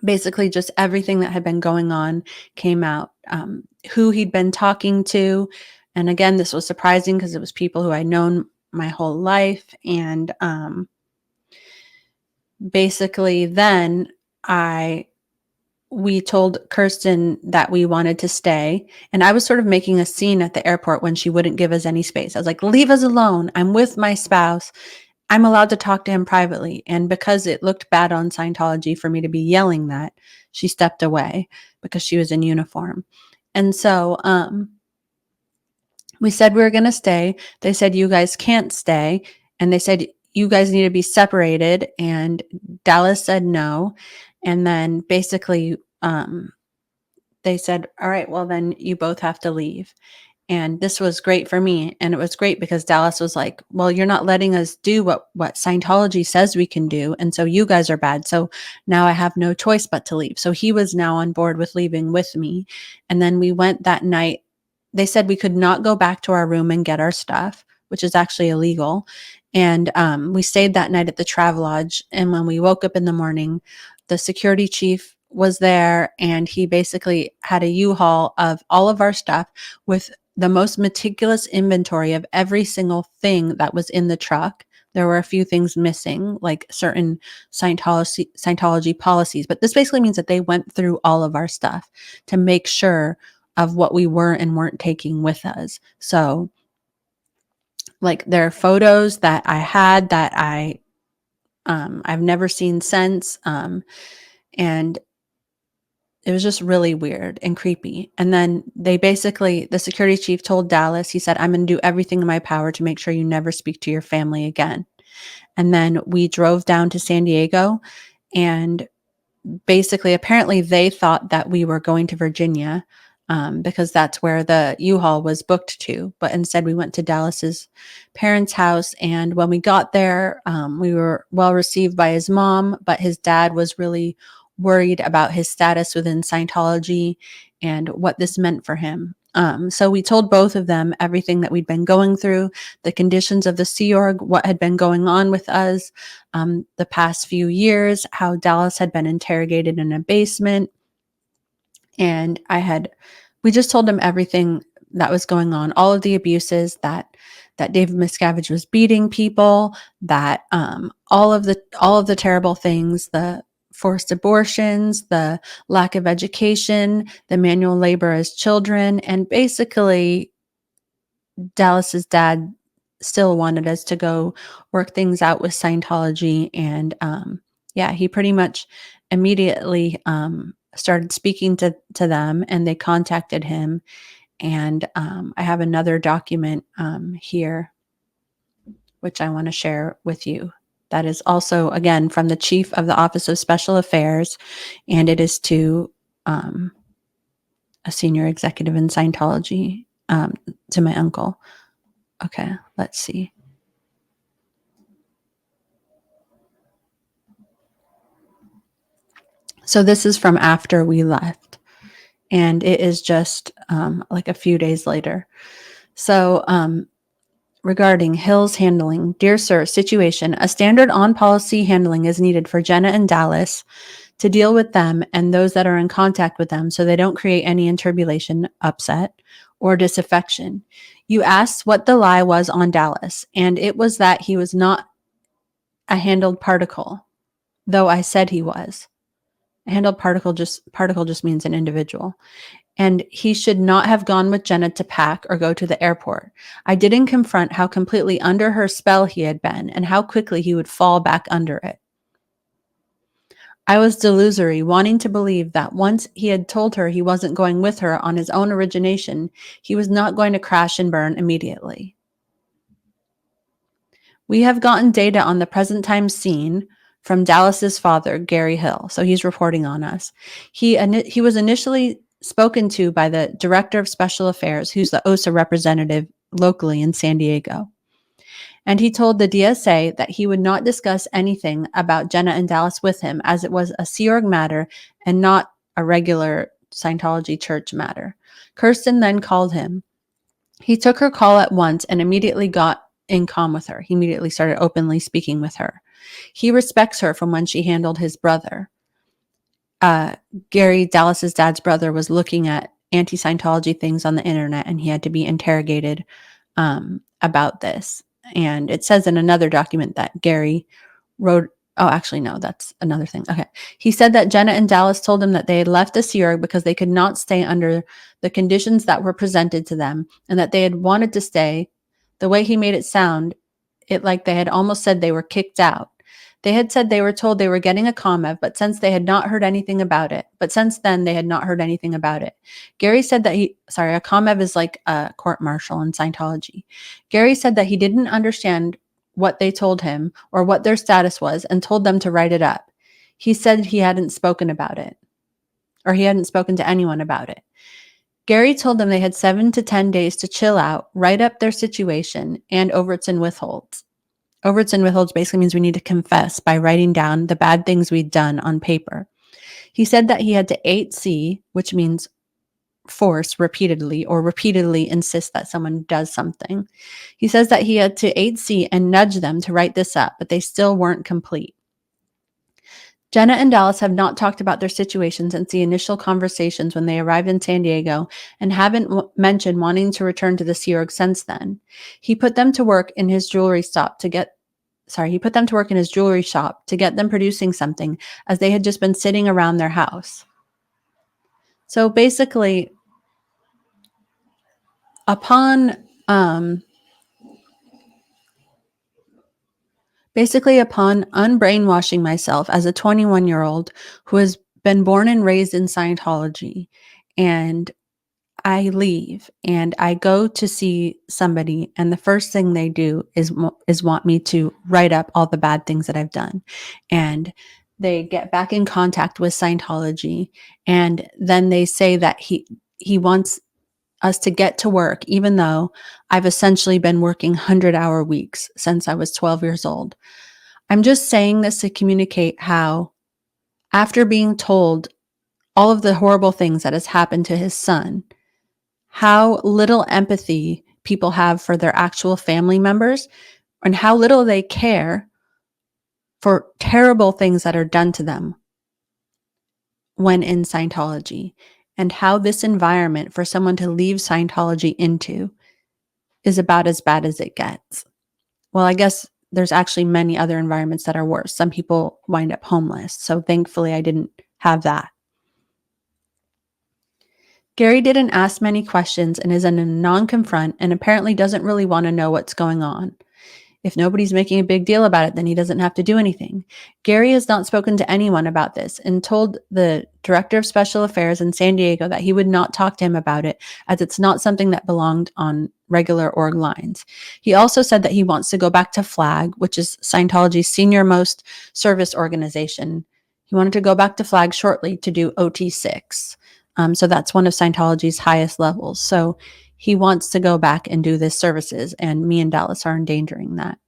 basically just everything that had been going on came out, who he'd been talking to. And again, this was surprising because it was people who I'd known my whole life. And basically then we told Kirsten that we wanted to stay. And I was sort of making a scene at the airport when she wouldn't give us any space. I was like, leave us alone. I'm with my spouse. I'm allowed to talk to him privately. And because it looked bad on Scientology for me to be yelling that, she stepped away because she was in uniform. And so we said we were going to stay. They said, you guys can't stay. And they said, you guys need to be separated. And Dallas said no. And then basically they said, all right, well, then you both have to leave. And this was great for me. And it was great because Dallas was like, well, you're not letting us do what Scientology says we can do. And so you guys are bad. So now I have no choice but to leave. So he was now on board with leaving with me. And then we went that night. They said we could not go back to our room and get our stuff, which is actually illegal. And we stayed that night at the Travelodge. And when we woke up in the morning, the security chief was there, and he basically had a U-Haul of all of our stuff with the most meticulous inventory of every single thing that was in the truck. There were a few things missing, like certain Scientology policies, but this basically means that they went through all of our stuff to make sure of what we were and weren't taking with us. So, like, there are photos that I had that I've never seen since, and it was just really weird and creepy. And then the security chief told Dallas, he said, "I'm going to do everything in my power to make sure you never speak to your family again." And then we drove down to San Diego, and basically, apparently they thought that we were going to Virginia, because that's where the U-Haul was booked to. But instead, we went to Dallas's parents' house. And when we got there, we were well received by his mom, but his dad was really worried about his status within Scientology and what this meant for him. So we told both of them everything that we'd been going through, the conditions of the Sea Org, what had been going on with us, the past few years, how Dallas had been interrogated in a basement. And we just told him everything that was going on, all of the abuses that David Miscavige was beating people, that all of the terrible things, the forced abortions, the lack of education, the manual labor as children, and basically Dallas's dad still wanted us to go work things out with Scientology. And yeah, he pretty much immediately started speaking to them, and they contacted him. And I have another document here, which I want to share with you. That is also, again, from the chief of the Office of Special Affairs, and it is to a senior executive in Scientology, to my uncle. Okay, let's see. So this is from after we left, and it is just like a few days later. So regarding Hill's handling, dear sir, situation, a standard on-policy handling is needed for Jenna and Dallas to deal with them and those that are in contact with them so they don't create any inturbulation, upset, or disaffection. You asked what the lie was on Dallas, and it was that he was not a handled particle, though I said he was. A handled particle just means an individual. And he should not have gone with Jenna to pack or go to the airport. I didn't confront how completely under her spell he had been and how quickly he would fall back under it. I was delusory, wanting to believe that once he had told her he wasn't going with her on his own origination, he was not going to crash and burn immediately. We have gotten data on the present time scene from Dallas's father, Gary Hill. So he's reporting on us. He was initially spoken to by the director of special affairs, who's the OSA representative locally in San Diego. And he told the DSA that he would not discuss anything about Jenna and Dallas with him, as it was a Sea Org matter and not a regular Scientology church matter. Kirsten then called him. He took her call at once and immediately got in calm with her. He immediately started openly speaking with her. He respects her from when she handled his brother. Gary, Dallas's dad's brother, was looking at anti-Scientology things on the internet, and he had to be interrogated about this. And it says in another document that Gary wrote, oh, actually, no, that's another thing. Okay. He said that Jenna and Dallas told him that they had left the Sea Org because they could not stay under the conditions that were presented to them, and that they had wanted to stay. The way he made it sound, it like they had almost said they were kicked out. They had said they were told they were getting a COMEV, but since then, they had not heard anything about it. Gary said that a COMEV is like a court-martial in Scientology. Gary said that he didn't understand what they told him or what their status was and told them to write it up. He said he hadn't spoken about it, or he hadn't spoken to anyone about it. Gary told them they had 7 to 10 days to chill out, write up their situation, and overts and withholds. Overts and withholds basically means we need to confess by writing down the bad things we'd done on paper. He said that he had to 8C, which means force repeatedly or repeatedly insist that someone does something. He says that he had to 8C and nudge them to write this up, but they still weren't complete. Jenna and Dallas have not talked about their situation since the initial conversations when they arrived in San Diego and haven't mentioned wanting to return to the Sea Org since then. He put them to work in his jewelry shop to get them producing something, as they had just been sitting around their house. So basically, upon unbrainwashing myself as a 21-year-old who has been born and raised in Scientology, and I leave and I go to see somebody, and the first thing they do is want me to write up all the bad things that I've done. And they get back in contact with Scientology, and then they say that he wants us to get to work, even though I've essentially been working 100-hour weeks since I was 12 years old. I'm just saying this to communicate how, after being told all of the horrible things that has happened to his son, how little empathy people have for their actual family members and how little they care for terrible things that are done to them when in Scientology, and how this environment for someone to leave Scientology into is about as bad as it gets. Well, I guess there's actually many other environments that are worse. Some people wind up homeless. So thankfully I didn't have that. Gary didn't ask many questions and is in a non-confront and apparently doesn't really want to know what's going on. If nobody's making a big deal about it, then he doesn't have to do anything. Gary has not spoken to anyone about this and told the director of special affairs in San Diego that he would not talk to him about it, as it's not something that belonged on regular org lines. He also said that he wants to go back to FLAG, which is Scientology's senior-most service organization. He wanted to go back to FLAG shortly to do OT6. So that's one of Scientology's highest levels. So he wants to go back and do this services, and me and Dallas are endangering that.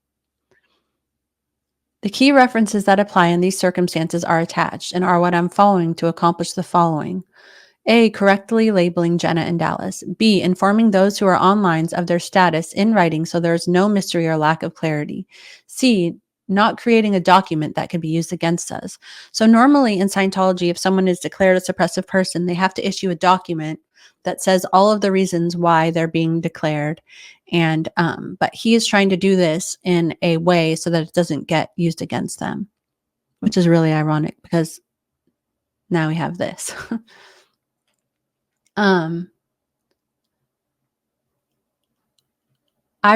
The key references that apply in these circumstances are attached and are what I'm following to accomplish the following. A, correctly labeling Jenna and Dallas. B, informing those who are on lines of their status in writing so there is no mystery or lack of clarity. C, not creating a document that can be used against us. So normally in Scientology, if someone is declared a suppressive person, they have to issue a document that says all of the reasons why they're being declared. And but he is trying to do this in a way so that it doesn't get used against them, which is really ironic because now we have this. I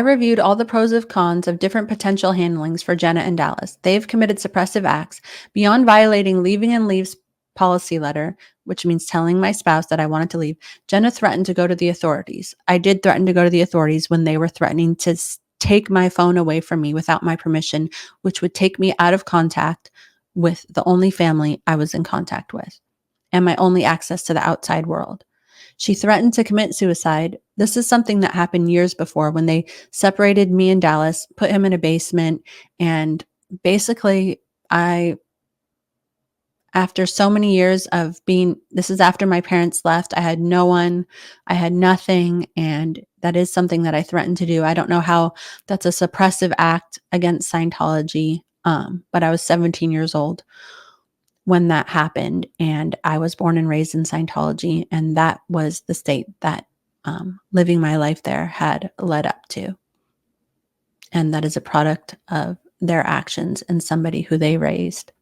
reviewed all the pros and cons of different potential handlings for Jenna and Dallas. They've committed suppressive acts beyond violating leaving and leaves policy letter, which means telling my spouse that I wanted to leave. Jenna threatened to go to the authorities. I did threaten to go to the authorities when they were threatening to take my phone away from me without my permission, which would take me out of contact with the only family I was in contact with and my only access to the outside world. She threatened to commit suicide. This is something that happened years before when they separated me and Dallas, put him in a basement, and basically after so many years of this is after my parents left, I had no one, I had nothing, and that is something that I threatened to do. I don't know how that's a suppressive act against Scientology, but I was 17 years old when that happened, and I was born and raised in Scientology, and that was the state that living my life there had led up to. And that is a product of their actions and somebody who they raised.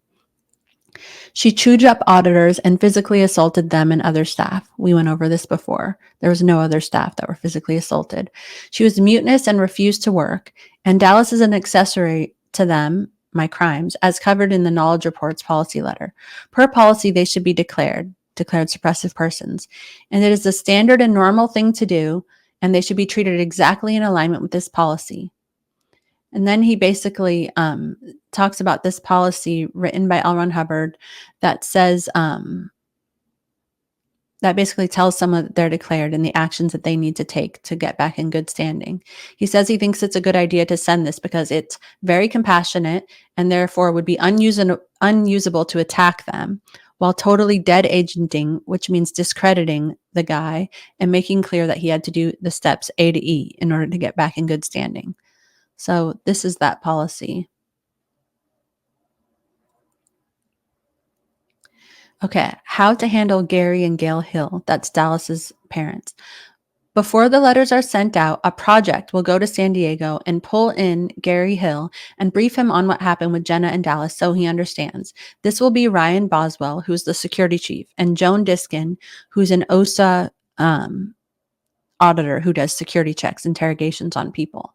She chewed up auditors and physically assaulted them and other staff. We went over this before. There was no other staff that were physically assaulted. She was mutinous and refused to work, and Dallas is an accessory to them, my crimes, as covered in the knowledge reports policy letter. Per policy, they should be declared suppressive persons. And it is the standard and normal thing to do, and they should be treated exactly in alignment with this policy. And then he basically talks about this policy written by L. Ron Hubbard that says, that basically tells someone that they're declared and the actions that they need to take to get back in good standing. He says he thinks it's a good idea to send this because it's very compassionate and therefore would be unusable to attack them, while totally dead agenting, which means discrediting the guy and making clear that he had to do the steps A to E in order to get back in good standing. So this is that policy. Okay, how to handle Gary and Gail Hill, that's Dallas's parents. Before the letters are sent out, a project will go to San Diego and pull in Gary Hill and brief him on what happened with Jenna and Dallas so he understands. This will be Ryan Boswell, who's the security chief, and Joan Diskin, who's an OSA auditor who does security checks, interrogations on people.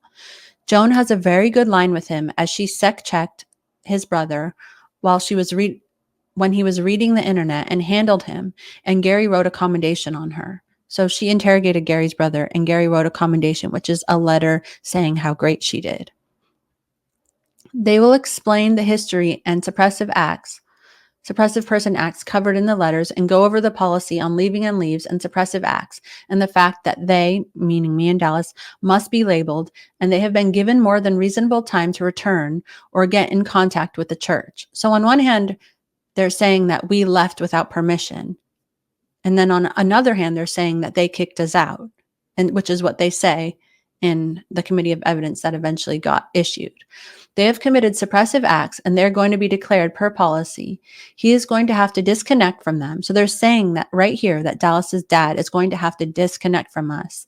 Joan has a very good line with him as she sec checked his brother while when he was reading the internet and handled him, and Gary wrote a commendation on her. So she interrogated Gary's brother, and Gary wrote a commendation, which is a letter saying how great she did. They will explain the history and suppressive person acts covered in the letters, and go over the policy on leaving and leaves and suppressive acts, and the fact that they, meaning me and Dallas, must be labeled, and they have been given more than reasonable time to return or get in contact with the church. So on one hand, they're saying that we left without permission. And then on another hand, they're saying that they kicked us out, and which is what they say in the committee of evidence that eventually got issued. They have committed suppressive acts and they're going to be declared per policy. He is going to have to disconnect from them. So they're saying that right here that Dallas's dad is going to have to disconnect from us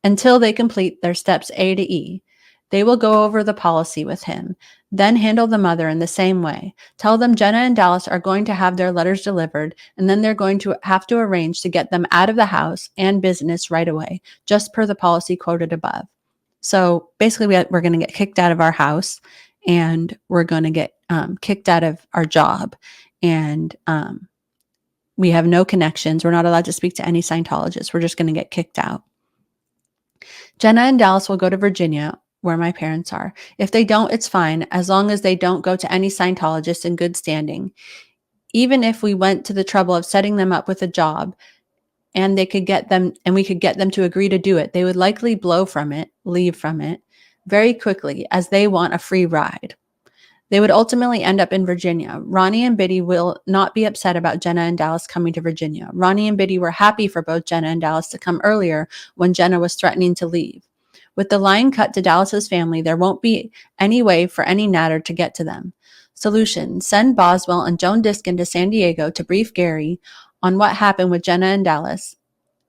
until they complete their steps A to E. They will go over the policy with him, then handle the mother in the same way. Tell them Jenna and Dallas are going to have their letters delivered, and then they're going to have to arrange to get them out of the house and business right away, just per the policy quoted above. So basically, we're going to get kicked out of our house, and we're going to get kicked out of our job, and we have no connections. We're not allowed to speak to any Scientologists. We're just going to get kicked out. Jenna and Dallas will go to Virginia, where my parents are. If they don't, it's fine, as long as they don't go to any Scientologists in good standing. Even if we went to the trouble of setting them up with a job and we could get them to agree to do it, they would likely leave from it very quickly, as they want a free ride. They would ultimately end up in Virginia. Ronnie and Biddy will not be upset about Jenna and Dallas coming to Virginia. Ronnie and Biddy were happy for both Jenna and Dallas to come earlier when Jenna was threatening to leave. With the line cut to Dallas's family, there won't be any way for any natter to get to them. Solution: send Boswell and Joan Diskin to San Diego to brief Gary on what happened with Jenna and Dallas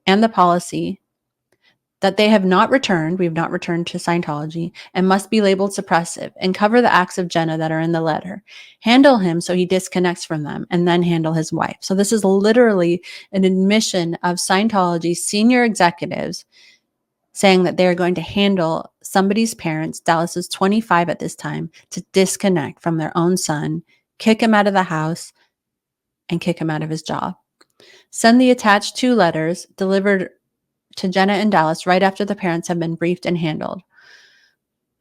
and the policy that they have not returned, we've not returned to Scientology, and must be labeled suppressive, and cover the acts of Jenna that are in the letter. Handle him so he disconnects from them, and then handle his wife. So this is literally an admission of Scientology senior executives saying that they're going to handle somebody's parents, Dallas is 25 at this time, to disconnect from their own son, kick him out of the house, and kick him out of his job. Send the attached 2 letters delivered to Jenna and Dallas right after the parents have been briefed and handled.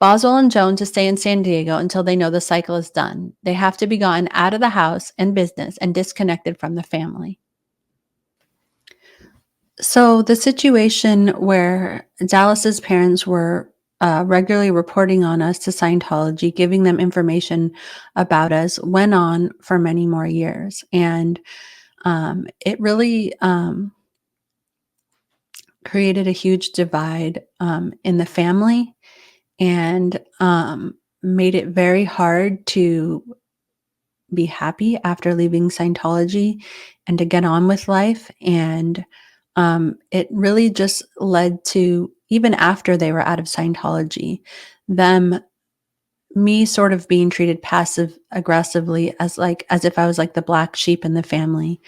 Boswell and Joan to stay in San Diego until they know the cycle is done. They have to be gotten out of the house and business and disconnected from the family. So the situation where Dallas's parents were regularly reporting on us to Scientology, giving them information about us, went on for many more years. And it really created a huge divide in the family, and made it very hard to be happy after leaving Scientology and to get on with life. And it really just led to, even after they were out of Scientology, me sort of being treated passive aggressively as if I was like the black sheep in the family.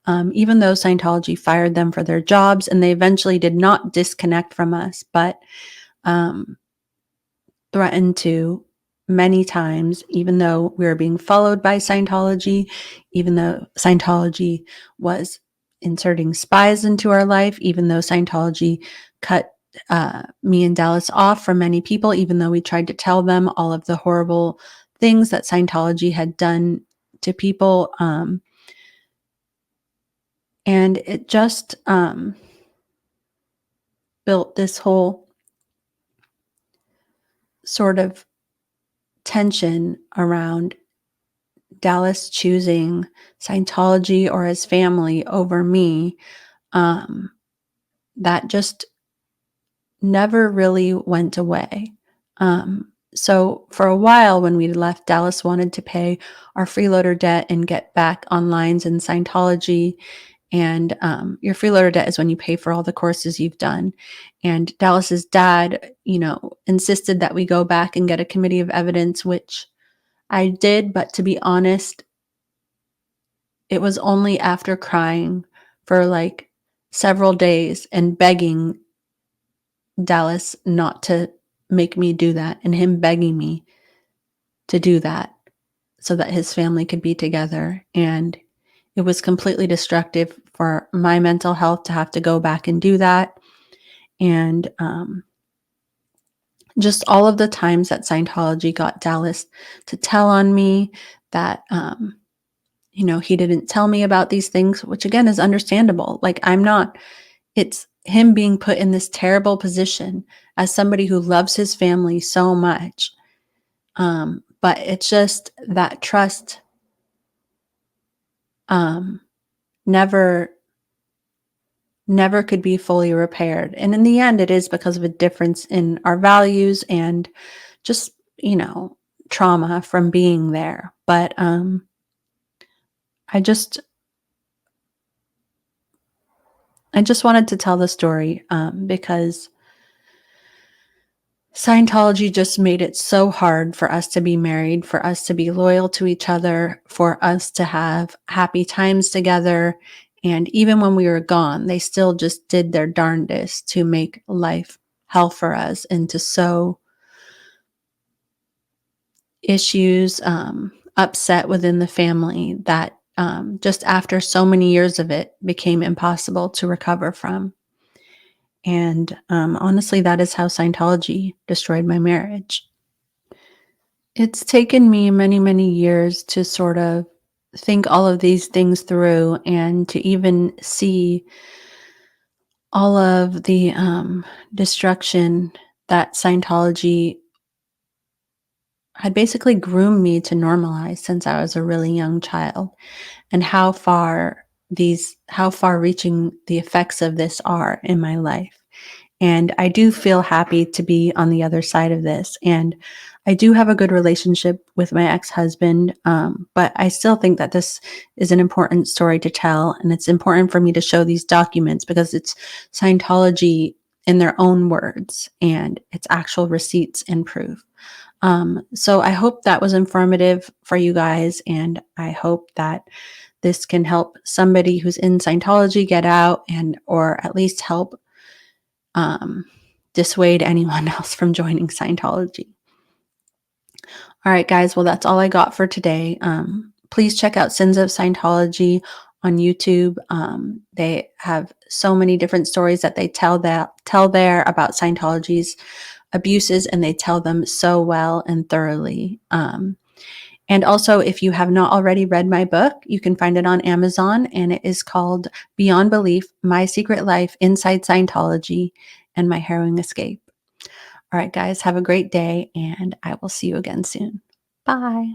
Even though Scientology fired them for their jobs, and they eventually did not disconnect from us, but threatened to many times, even though we were being followed by Scientology, even though Scientology was inserting spies into our life, even though Scientology cut me and Dallas off from many people, even though we tried to tell them all of the horrible things that Scientology had done to people. And it just built this whole sort of tension around Dallas choosing Scientology or his family over me, that just never really went away. So for a while when we left, Dallas wanted to pay our freeloader debt and get back on lines in Scientology. And your freeloader debt is when you pay for all the courses you've done. And Dallas's dad, insisted that we go back and get a committee of evidence, which I did. But to be honest, it was only after crying for like several days and begging Dallas not to make me do that, and him begging me to do that so that his family could be together. And it was completely destructive for my mental health to have to go back and do that. And just all of the times that Scientology got Dallas to tell on me that, he didn't tell me about these things, which again is understandable. Like, it's him being put in this terrible position as somebody who loves his family so much. But it's just that trust never could be fully repaired. And in the end, it is because of a difference in our values and just, trauma from being there. But I just wanted to tell the story because Scientology just made it so hard for us to be married, for us to be loyal to each other, for us to have happy times together. And even when we were gone, they still just did their darndest to make life hell for us and to sow issues, upset within the family that just after so many years of it became impossible to recover from. And honestly, that is how Scientology destroyed my marriage. It's taken me many, many years to sort of think all of these things through and to even see all of the destruction that Scientology had basically groomed me to normalize since I was a really young child, and how far reaching the effects of this are in my life. And I do feel happy to be on the other side of this. And I do have a good relationship with my ex-husband, but I still think that this is an important story to tell. And it's important for me to show these documents because it's Scientology in their own words and it's actual receipts and proof. So I hope that was informative for you guys. And I hope that this can help somebody who's in Scientology get out or at least help dissuade anyone else from joining Scientology. All right, guys. Well, that's all I got for today. Please check out Sins of Scientology on YouTube. They have so many different stories that they tell there about Scientology's abuses, and they tell them so well and thoroughly. And also, if you have not already read my book, you can find it on Amazon, and it is called Beyond Belief: My Secret Life Inside Scientology and My Harrowing Escape. All right, guys, have a great day, and I will see you again soon. Bye.